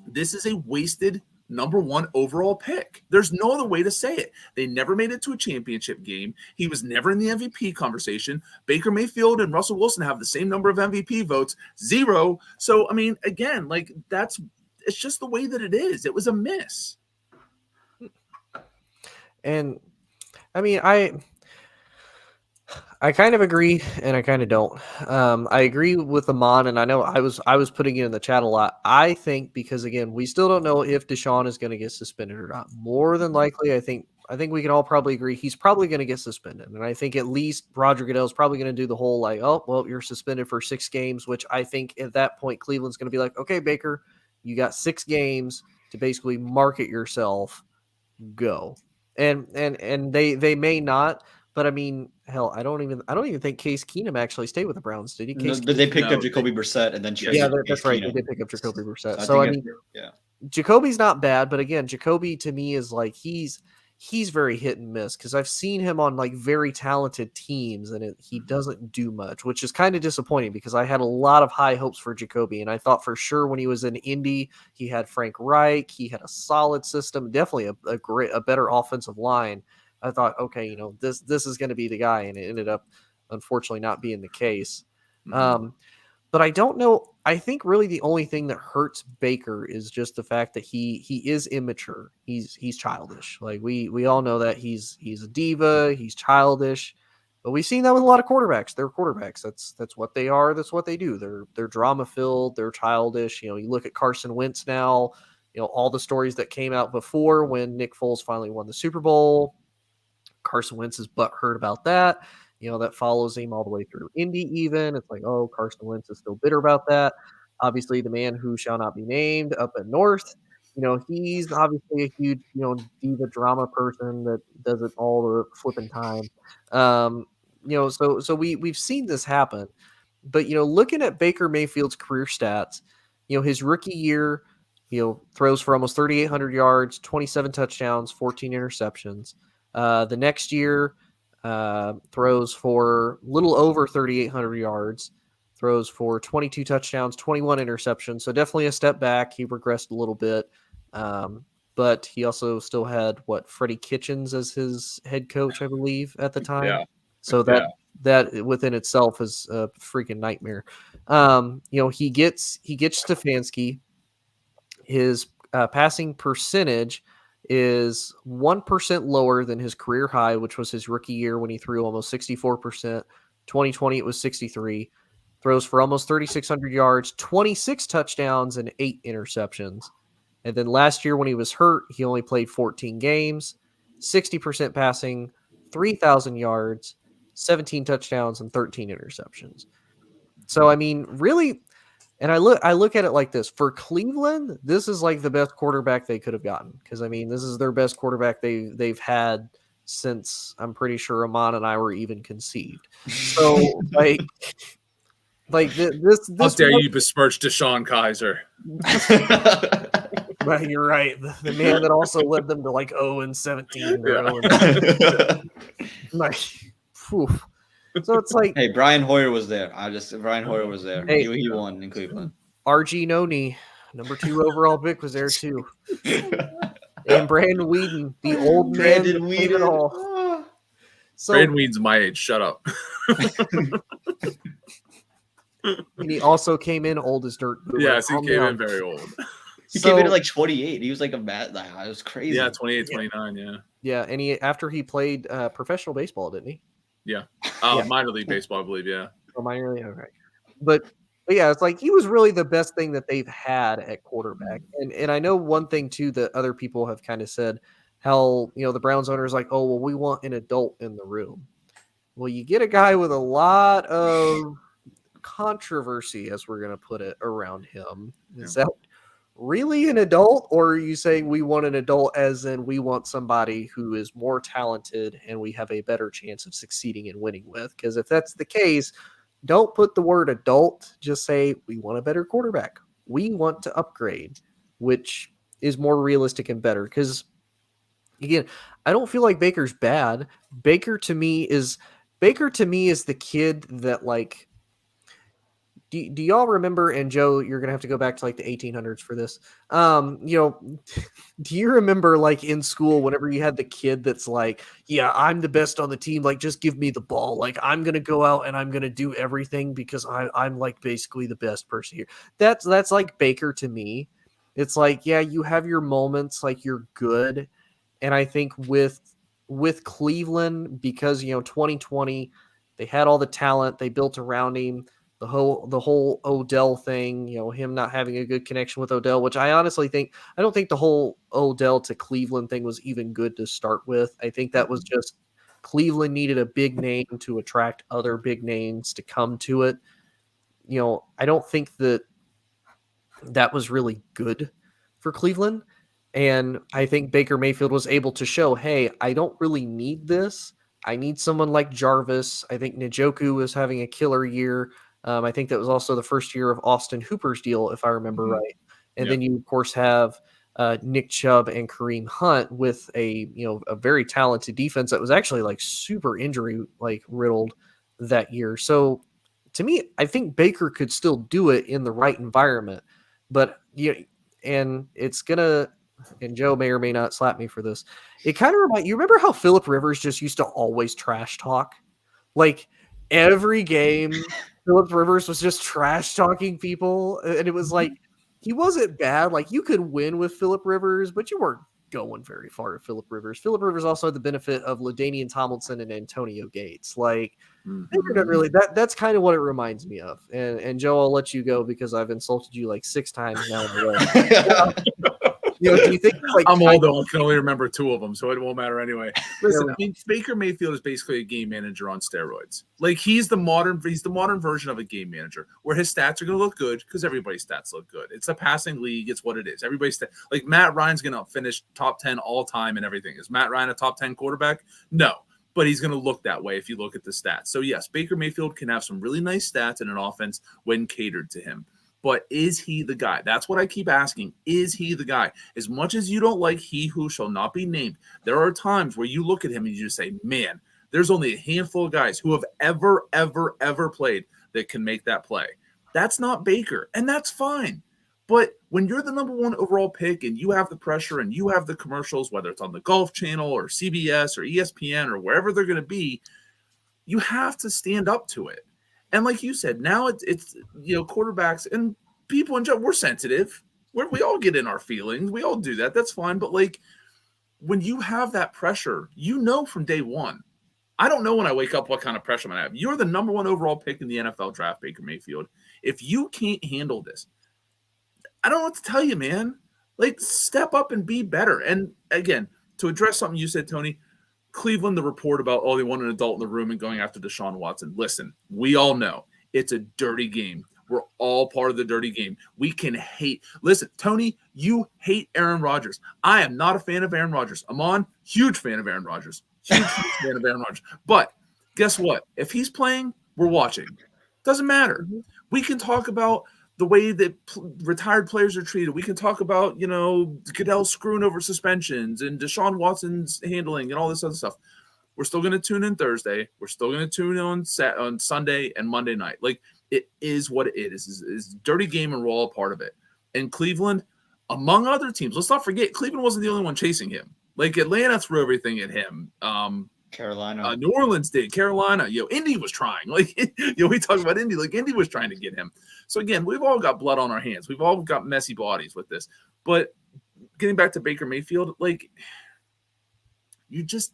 This is a wasted number 1 overall pick. There's no other way to say it. They never made it to a championship game. He was never in the MVP conversation. Baker Mayfield and Russell Wilson have the same number of MVP votes, 0. So, again, it's just the way that it is. It was a miss. And I kind of agree and I kind of don't. I agree with Amon, and I know I was putting it in the chat a lot. I think because again, we still don't know if Deshaun is going to get suspended or not. More than likely, I think we can all probably agree he's probably going to get suspended. And I think at least Roger Goodell is probably going to do the whole you're suspended for 6 games, which I think at that point Cleveland's going to be like, okay, Baker, you got 6 games to basically market yourself go. And they may not, but I mean, hell, I don't even think Case Keenum actually stayed with the Browns, did he? No, Case but they picked No, up Jacoby Brissett and then Yeah, traded yeah, Case that's right. They Keenum. did pick up Jacoby Brissett. I So I think mean, yeah. Jacoby's not bad, but again, Jacoby to me is like he's very hit and miss because I've seen him on like very talented teams and he doesn't do much, which is kind of disappointing because I had a lot of high hopes for Jacoby and I thought for sure when he was in Indy he had Frank Reich, he had a solid system, definitely a better offensive line. I thought, okay, this is going to be the guy, and it ended up unfortunately not being the case. Mhm. But I don't know. I think really the only thing that hurts Baker is just the fact that he is immature. He's childish. Like we all know that he's a diva. He's childish. But we've seen that with a lot of quarterbacks. They're quarterbacks. That's what they are. That's what they do. They're drama filled. They're childish. You look at Carson Wentz now. All the stories that came out before when Nick Foles finally won the Super Bowl. Carson Wentz is butthurt about that. That follows him all the way through Indy even. It's like, oh, Carson Wentz is still bitter about that. Obviously, the man who shall not be named up at North, he's obviously a huge, diva drama person that does it all the flipping time. So we've seen this happen. But, looking at Baker Mayfield's career stats, his rookie year, throws for almost 3,800 yards, 27 touchdowns, 14 interceptions. The next year, throws for a little over 3,800 yards, throws for 22 touchdowns, 21 interceptions. So definitely a step back. He regressed a little bit. But he also still had Freddie Kitchens as his head coach, I believe, at the time. Yeah. So that within itself is a freaking nightmare. He gets Stefanski. His passing percentage is 1% lower than his career high, which was his rookie year when he threw almost 64%. 2020, it was 63. Throws for almost 3,600 yards, 26 touchdowns, and 8 interceptions. And then last year when he was hurt, he only played 14 games, 60% passing, 3,000 yards, 17 touchdowns, and 13 interceptions. So, I mean, really, and I look at it like this. For Cleveland, this is like the best quarterback they could have gotten. Because, I mean, this is their best quarterback they've had since I'm pretty sure Amon and I were even conceived. So, this How dare you besmirch Deshaun Kaiser? Right, you're right. The man that also led them to like 0-17 or 0. Like, phew. So it's like, hey, Brian Hoyer was there. Brian Hoyer was there. Hey, he won in Cleveland. RG Noni, number 2 overall pick, was there too. And Brandon Weeden, the old Brandon man. Weeden. So, Brandon Weeden's my age. Shut up. And he also came in old as dirt. Yes, he came in very old. He came in at like 28. He was like a mad. It was crazy. Yeah, 28, 29. Yeah. Yeah, and after he played professional baseball, didn't he? Yeah. Minor league baseball, I believe. Yeah. Oh, minor league. Okay. But yeah, it's like he was really the best thing that they've had at quarterback. And I know one thing too that other people have kind of said, how the Browns owner is like, oh well, we want an adult in the room. Well, you get a guy with a lot of controversy, as we're going to put it, around him. Is that really an adult, or are you saying we want an adult as in we want somebody who is more talented and we have a better chance of succeeding and winning with? Because if that's the case, don't put the word adult, just say we want a better quarterback. We want to upgrade, which is more realistic and better. Because again, I don't feel like Baker's bad. Baker to me is the kid that, like, do y'all remember, and Joe, you're going to have to go back to like the 1800s for this. Do you remember like in school, whenever you had the kid that's like, yeah, I'm the best on the team. Like, just give me the ball. Like, I'm going to go out and I'm going to do everything because I'm like basically the best person here. That's like Baker to me. It's like, yeah, you have your moments, like you're good. And I think with Cleveland, because, 2020, they had all the talent they built around him. The whole Odell thing, him not having a good connection with Odell, which I honestly think, I don't think the whole Odell to Cleveland thing was even good to start with. I think that was just Cleveland needed a big name to attract other big names to come to it. I don't think that was really good for Cleveland. And I think Baker Mayfield was able to show, hey, I don't really need this. I need someone like Jarvis. I think Njoku was having a killer year. I think that was also the first year of Austin Hooper's deal, if I remember right. And then you, of course, have Nick Chubb and Kareem Hunt with a very talented defense that was actually like super injury like riddled that year. So to me, I think Baker could still do it in the right environment, but and it's gonna. And Joe may or may not slap me for this. It kind of reminds you remember how Phillip Rivers just used to always trash talk? Like every game, Phillip Rivers was just trash talking people. And it was like he wasn't bad. Like you could win with Phillip Rivers, but you weren't going very far with Phillip Rivers. Phillip Rivers also had the benefit of LaDainian Tomlinson and Antonio Gates. Like really that's kind of what it reminds me of. And Joe, I'll let you go because I've insulted you like 6 times now in a row. Do you think like I'm old though? I can only remember 2 of them, so it won't matter anyway. Listen, I mean, Baker Mayfield is basically a game manager on steroids. Like he's the modern version of a game manager, where his stats are going to look good because everybody's stats look good. It's a passing league. It's what it is. Everybody's like Matt Ryan's going to finish top 10 all time and everything. Is Matt Ryan a top 10 quarterback? No, but he's going to look that way if you look at the stats. So yes, Baker Mayfield can have some really nice stats in an offense when catered to him. But is he the guy? That's what I keep asking. Is he the guy? As much as you don't like he who shall not be named, there are times where you look at him and you just say, man, there's only a handful of guys who have ever played that can make that play. That's not Baker, and that's fine. But when you're the number 1 overall pick and you have the pressure and you have the commercials, whether it's on the Golf Channel or CBS or ESPN or wherever they're going to be, you have to stand up to it. And like you said, now it's quarterbacks and people in general, we're sensitive. We all get in our feelings. We all do that. That's fine. But like when you have that pressure, from day one, I don't know when I wake up what kind of pressure I'm going to have. You're the number 1 overall pick in the NFL draft, Baker Mayfield. If you can't handle this, I don't know what to tell you, man. Like step up and be better. And again, to address something you said, Tony, Cleveland, the report about, they want an adult in the room and going after Deshaun Watson. Listen, we all know it's a dirty game. We're all part of the dirty game. We can hate. Listen, Tony, you hate Aaron Rodgers. I am not a fan of Aaron Rodgers. Amon, huge fan of Aaron Rodgers. Huge fan of Aaron Rodgers. But guess what? If he's playing, we're watching. Doesn't matter. We can talk about the way that retired players are treated. We can talk about, Goodell screwing over suspensions and Deshaun Watson's handling and all this other stuff. We're still going to tune in Thursday. We're still going to tune in on Sunday and Monday night. Like, it is what it is. It's a dirty game, and we're all a part of it. And Cleveland, among other teams, let's not forget, Cleveland wasn't the only one chasing him. Like, Atlanta threw everything at him. Carolina. New Orleans did. Carolina. Indy was trying. Like, we talk about Indy. Like, Indy was trying to get him. So, again, we've all got blood on our hands. We've all got messy bodies with this. But getting back to Baker Mayfield, like, you're just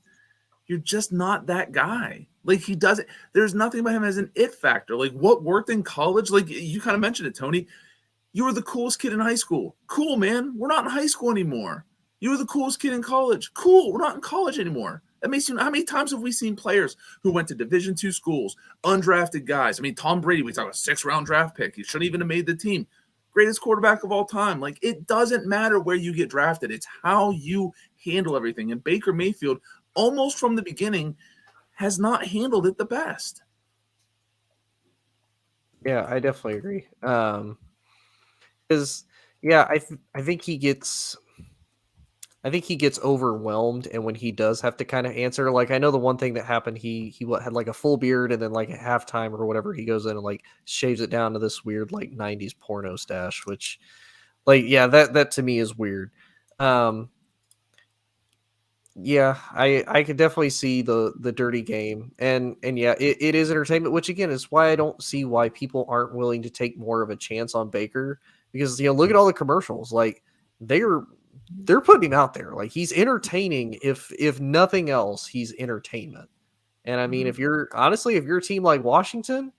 not that guy. Like, he doesn't – there's nothing about him as an it factor. Like, what worked in college? Like, you kind of mentioned it, Tony. You were the coolest kid in high school. Cool, man. We're not in high school anymore. You were the coolest kid in college. Cool. We're not in college anymore. That makes you – how many times have we seen players who went to Division II schools, undrafted guys? I mean, Tom Brady, we talk about 6th-round draft pick. He shouldn't even have made the team. Greatest quarterback of all time. Like, it doesn't matter where you get drafted. It's how you handle everything. And Baker Mayfield, almost from the beginning, has not handled it the best. Yeah, I definitely agree. Because I think he gets overwhelmed, and when he does have to kind of answer, like, I know the one thing that happened, he had like a full beard, and then like at halftime or whatever, he goes in and like shaves it down to this weird like 90s porno stash, which, like, yeah, that to me is weird. Yeah, I could definitely see the dirty game, and yeah, it is entertainment, which again is why I don't see why people aren't willing to take more of a chance on Baker, because look at all the commercials, like they're putting him out there, like he's entertaining. If nothing else, he's entertainment. And I mean, if you're a team like Washington,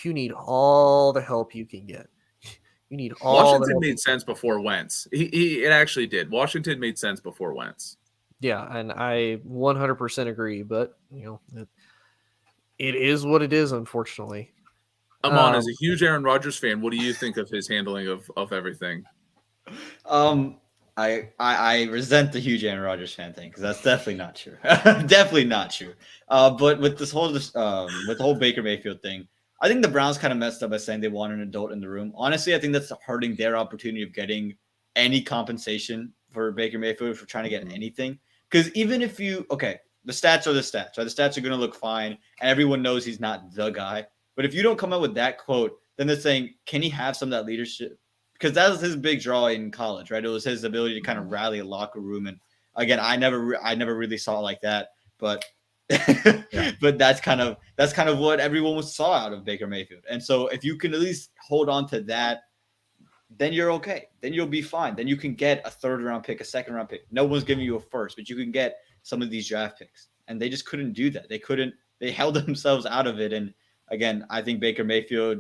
you need all the help you can get. You need all. Washington made sense before Wentz. It actually did. Washington made sense before Wentz. Yeah, and I 100% agree. But it is what it is, unfortunately. Amon, as a huge Aaron Rodgers fan, what do you think of his handling of everything? I resent the huge Aaron Rodgers fan thing because that's definitely not true. Definitely not true. But with with the whole Baker Mayfield thing, I think the Browns kind of messed up by saying they want an adult in the room. Honestly, I think that's hurting their opportunity of getting any compensation for Baker Mayfield for trying to get anything. Because even if the stats are the stats, right? The stats are going to look fine, and everyone knows he's not the guy. But if you don't come out with that quote, then they're saying, can he have some of that leadership? Because that was his big draw in college, right? It was his ability to kind of rally a locker room. And again, I never really saw it like that, but but that's kind of what everyone saw out of Baker Mayfield. And so if you can at least hold on to that, then you're okay. Then you'll be fine. Then you can get a 3rd round pick, a 2nd round pick. No one's giving you a 1st, but you can get some of these draft picks. And they just couldn't do that. They held themselves out of it. And again, I think Baker Mayfield,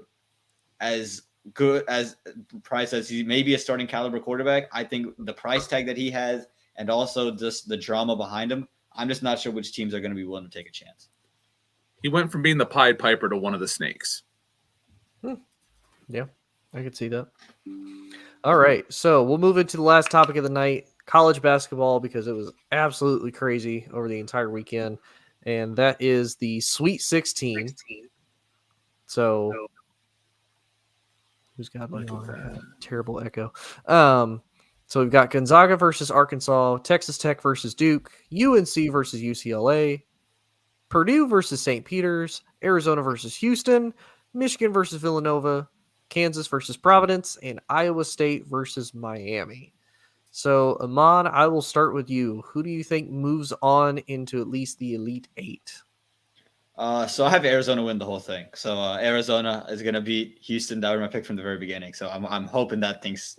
as good as price as he may be a starting caliber quarterback, I think the price tag that he has and also just the drama behind him, I'm just not sure which teams are going to be willing to take a chance. He went from being the Pied Piper to one of the snakes. Yeah, I could see that. All right, so we'll move into the last topic of the night, college basketball, because it was absolutely crazy over the entire weekend, and that is the Sweet 16. So who's got me on? Terrible echo. So we've got Gonzaga versus Arkansas, Texas Tech versus Duke, UNC versus UCLA, Purdue versus St. Peter's, Arizona versus Houston, Michigan versus Villanova, Kansas versus Providence, and Iowa State versus Miami. So, Amon, I will start with you. Who do you think moves on into at least the Elite Eight? So I have Arizona win the whole thing. So Arizona is going to beat Houston. That was my pick from the very beginning. So I'm hoping that things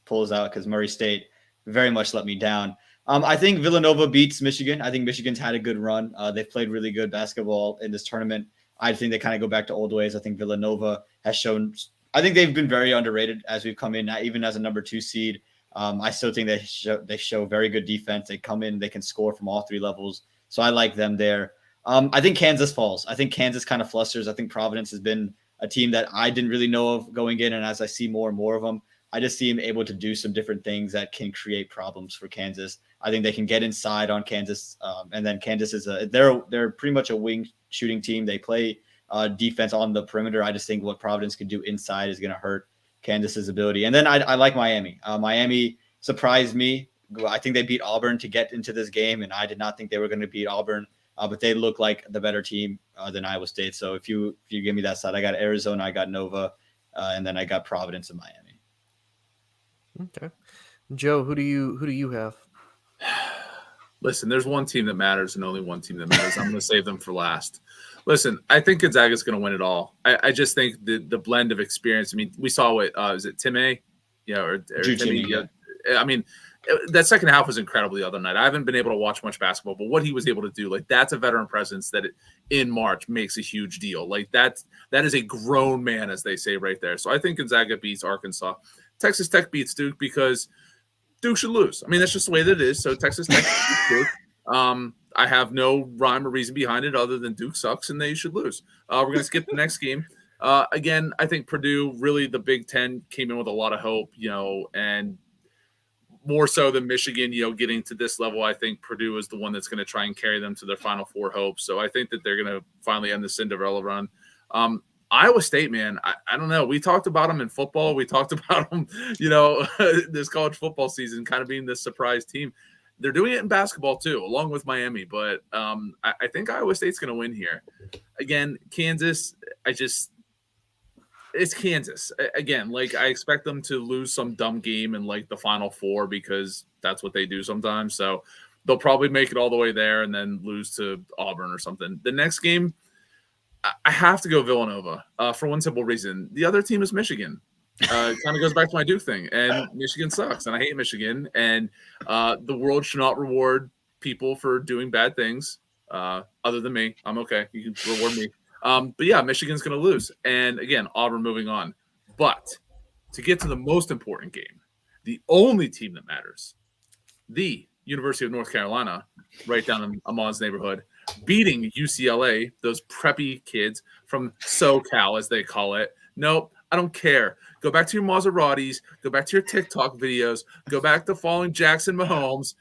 pulls out because Murray State very much let me down. I think Villanova beats Michigan. I think Michigan's had a good run. They've played really good basketball in this tournament. I think they kind of go back to old ways. I think Villanova has shown – I think they've been very underrated as we've come in, even as a number 2 seed. I still think they show very good defense. They come in, they can score from all 3 levels. So I like them there. I think Kansas falls. I think Kansas kind of flusters. I think Providence has been a team that I didn't really know of going in. And as I see more and more of them, I just see them able to do some different things that can create problems for Kansas. I think they can get inside on Kansas. And then Kansas is they're pretty much a wing shooting team. They play defense on the perimeter. I just think what Providence can do inside is going to hurt Kansas's ability. And then I like Miami. Miami surprised me. I think they beat Auburn to get into this game. And I did not think they were going to beat Auburn. But they look like the better team than Iowa State. So if you give me that side, I got Arizona, I got Nova, and then I got Providence and Miami. Okay, Joe, who do you have? Listen, there's one team that matters and only one team that matters. I'm going to save them for last. Listen, I think Gonzaga is going to win it all. I just think the blend of experience. I mean, we saw what is it Timmy? Yeah, or Timmy? Yeah. I mean. That second half was incredible the other night. I haven't been able to watch much basketball, but what he was able to do, like that's a veteran presence that in March makes a huge deal. Like that is a grown man, as they say right there. So I think Gonzaga beats Arkansas. Texas Tech beats Duke because Duke should lose. I mean, that's just the way that it is. So Texas Tech beats Duke. I have no rhyme or reason behind it other than Duke sucks and they should lose. We're going to skip the next game. Again, I think Purdue, really the Big Ten came in with a lot of hope, and more so than Michigan, getting to this level, I think Purdue is the one that's going to try and carry them to their Final Four hopes. So I think that they're going to finally end the Cinderella run. Iowa State, man, I don't know. We talked about them in football. We talked about them, this college football season kind of being this surprise team. They're doing it in basketball too, along with Miami. But I think Iowa State's going to win here. Again, Kansas, it's Kansas. Again, like I expect them to lose some dumb game in like the Final Four because that's what they do sometimes. So they'll probably make it all the way there and then lose to Auburn or something. The next game, I have to go Villanova for one simple reason. The other team is Michigan. Kind of goes back to my Duke thing. And Michigan sucks. And I hate Michigan. And the world should not reward people for doing bad things other than me. I'm okay. You can reward me. But yeah, Michigan's going to lose. And again, Auburn moving on. But to get to the most important game, the only team that matters, the University of North Carolina, right down in Amon's neighborhood, beating UCLA, those preppy kids from SoCal, as they call it. Nope, I don't care. Go back to your Maseratis. Go back to your TikTok videos. Go back to following Jackson Mahomes.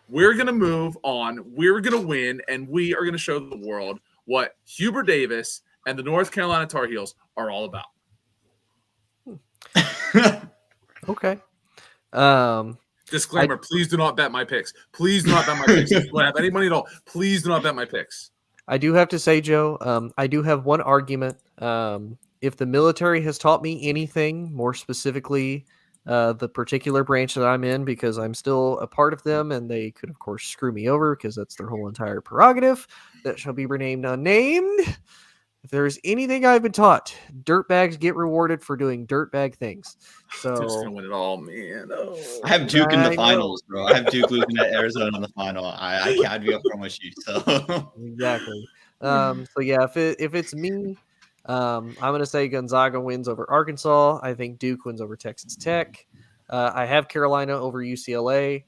We're going to move on. We're going to win, and we are going to show the world what Hubert Davis and the North Carolina Tar Heels are all about. Okay. Disclaimer, please do not bet my picks. Please do not bet my picks. If you have any money at all, please do not bet my picks. I do have to say, Joe, I do have one argument. If the military has taught me anything, more specifically the particular branch that I'm in, because I'm still a part of them, and they could, of course, screw me over because that's their whole entire prerogative, that shall be renamed unnamed. If there's anything I've been taught, dirtbags get rewarded for doing dirtbag things. So They're just gonna win it all, man. Oh. I have Duke in the finals, bro. I have Duke losing at Arizona in the final. I can't be up from with you. So exactly. So yeah, if it's me, I'm gonna say Gonzaga wins over Arkansas. I think Duke wins over Texas Tech. I have Carolina over UCLA.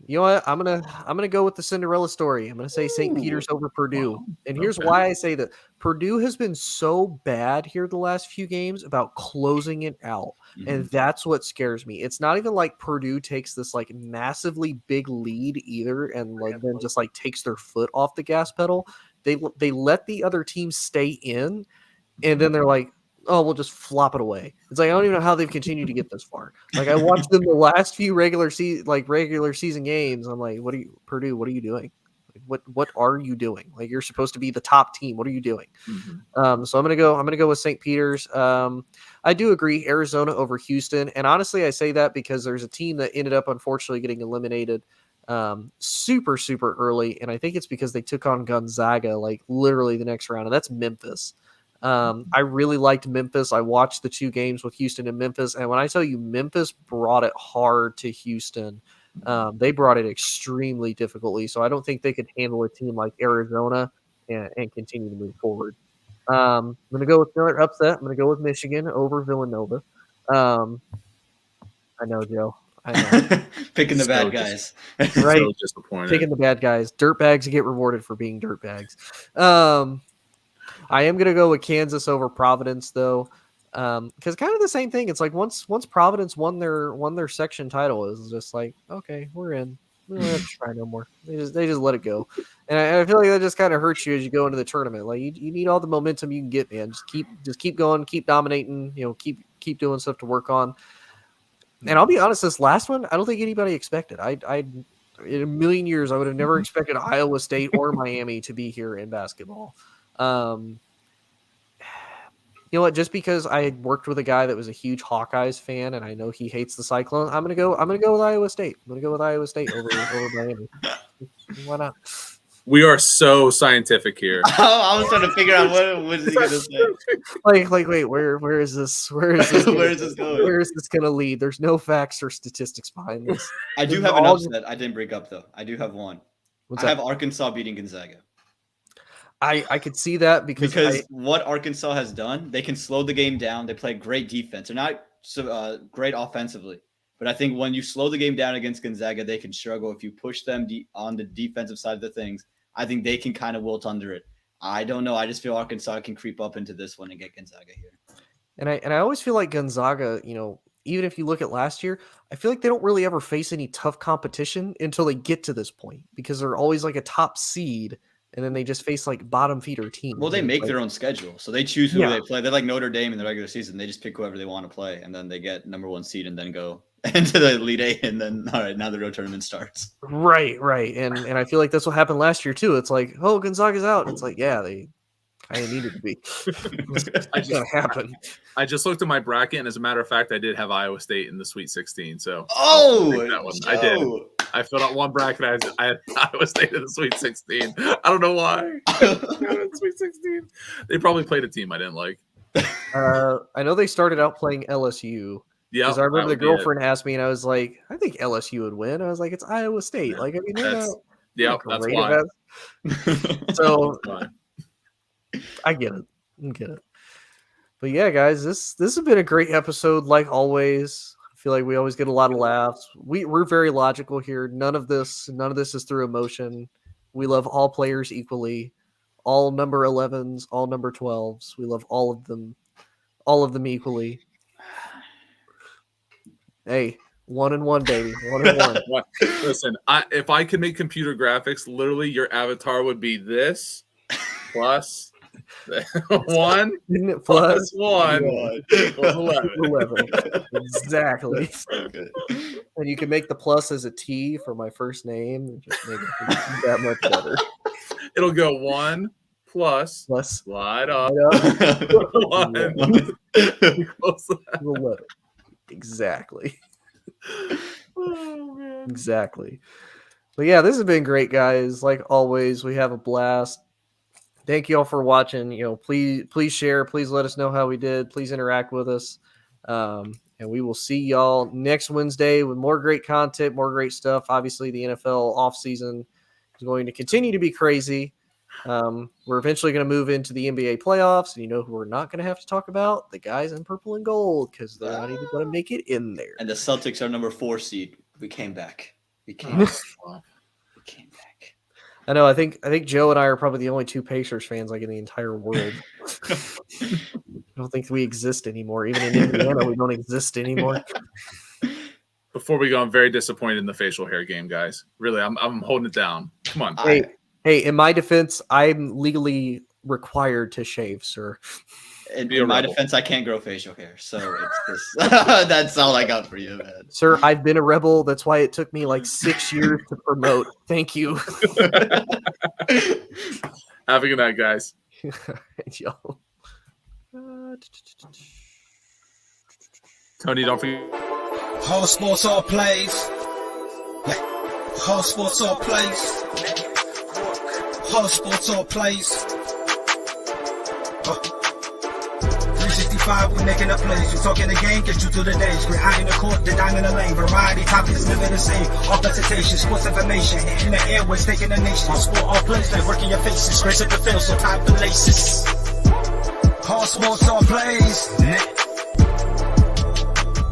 You know what? I'm gonna go with the Cinderella story. I'm gonna say St. Peter's over Purdue. Wow. And here's why I say that. Purdue has been so bad here the last few games about closing it out. And that's what scares me. It's not even like Purdue takes this like massively big lead either and like then just like takes their foot off the gas pedal. They let the other team stay in, and then they're like, oh, we'll just flop it away. It's like I don't even know how they've continued to get this far. Like I watched them the last few regular season games. I'm like, Purdue? What are you doing? Like, what are you doing? Like you're supposed to be the top team. What are you doing? So I'm gonna go with St. Peter's. I do agree, Arizona over Houston, and honestly, I say that because there's a team that ended up unfortunately getting eliminated super early, and I think it's because they took on Gonzaga like literally the next round, and that's Memphis. I really liked Memphis. I watched the 2 games with Houston and Memphis, and when I tell you Memphis brought it hard to Houston, they brought it extremely difficultly. So I don't think they could handle a team like Arizona and continue to move forward. I'm going to go with another upset. I'm going to go with Michigan over Villanova. I know, Joe. I know. Picking the bad guys. Right. So disappointed. Picking the bad guys. Dirtbags get rewarded for being dirtbags. I am going to go with Kansas over Providence, though, because kind of the same thing. It's like once Providence won their section title, it's just like, okay, we're in. We don't have to try no more. They just let it go, and I feel like that just kind of hurts you as you go into the tournament. Like you need all the momentum you can get, man. Just keep going, keep dominating. Keep doing stuff to work on. And I'll be honest, this last one, I don't think anybody expected. I in a million years, I would have never expected Iowa State or Miami to be here in basketball. You know what? Just because I had worked with a guy that was a huge Hawkeyes fan, and I know he hates the Cyclone, I'm gonna go with Iowa State. I'm gonna go with Iowa State over Miami. Why not? We are so scientific here. I was trying to figure out what is he gonna say. Like, wait, where is this? Where is this? Where is this going? Where is this gonna lead? There's no facts or statistics behind this. I do have an upset I didn't bring up though. I do have one. I have Arkansas beating Gonzaga. I could see that because what Arkansas has done, they can slow the game down. They play great defense. They're not great offensively, but I think when you slow the game down against Gonzaga, they can struggle. If you push them on the defensive side of the things, I think they can kind of wilt under it. I don't know. I just feel Arkansas can creep up into this one and get Gonzaga here. And I always feel like Gonzaga, even if you look at last year, I feel like they don't really ever face any tough competition until they get to this point because they're always like a top seed. And then they just face like bottom feeder teams. Well, they make their own schedule. So they choose who they play. They're like Notre Dame in the regular season. They just pick whoever they want to play. And then they get number 1 seed and then go into the Elite Eight. And then, all right, now the road tournament starts. Right. And I feel like that's what happened last year too. It's like, oh, Gonzaga's out. It's like, yeah, they kind of needed to be. It's going to happen. I just looked at my bracket. And as a matter of fact, I did have Iowa State in the Sweet 16. So that one. I did. I filled out one bracket. I had Iowa State in the Sweet 16. I don't know why. Sweet 16. They probably played a team I didn't like. I know they started out playing LSU. Yeah, because I remember the girlfriend asked me, and I was like, "I think LSU would win." I was like, "It's Iowa State." Like, I mean, that's why. So I get it. But yeah, guys, this has been a great episode, like always. Feel like we always get a lot of laughs. We're very logical here. None of this is through emotion. We love all players equally, all number 11s, all number 12s. We love all of them. all of them equally. Hey, 1-1, baby. 1-1. Listen, if I could make computer graphics, literally your avatar would be this plus 1 plus 1 equals 11. Exactly. So good. And you can make the plus as a T for my first name and just make it that much better. It'll go 1 plus slide up 1 equals 11. Exactly. Oh, man. Exactly. But yeah, this has been great, guys. Like always, we have a blast. Thank you all for watching. Please share. Please let us know how we did. Please interact with us. And we will see y'all next Wednesday with more great content, more great stuff. Obviously, the NFL offseason is going to continue to be crazy. We're eventually going to move into the NBA playoffs. And you know who we're not going to have to talk about? The guys in purple and gold, because they're not even going to make it in there. And the Celtics are number 4 seed. We came back. We came back. I know. I think Joe and I are probably the only 2 Pacers fans like in the entire world. I don't think we exist anymore. Even in Indiana, we don't exist anymore. Before we go, I'm very disappointed in the facial hair game, guys. Really, I'm holding it down. Come on. Hey, in my defense, I'm legally required to shave, sir. In my defense, I can't grow facial hair, so it's just that's all I got for you, man. Sir, I've been a rebel. That's why it took me like 6 years to promote. Thank you. Have a good night, guys. Yo. Tony, don't forget. All sports, all plays. Yeah. All sports, all plays. All sports, all plays. 365, we making a plays. We talking the game, get you through the days. We're out in the court, the dime in the lane. Variety, topics, living the same. All presentation, sports information. In the airways, taking the nation. All sport, all plays, like working your faces. Grace at the field, so tie the laces. All sports, all plays.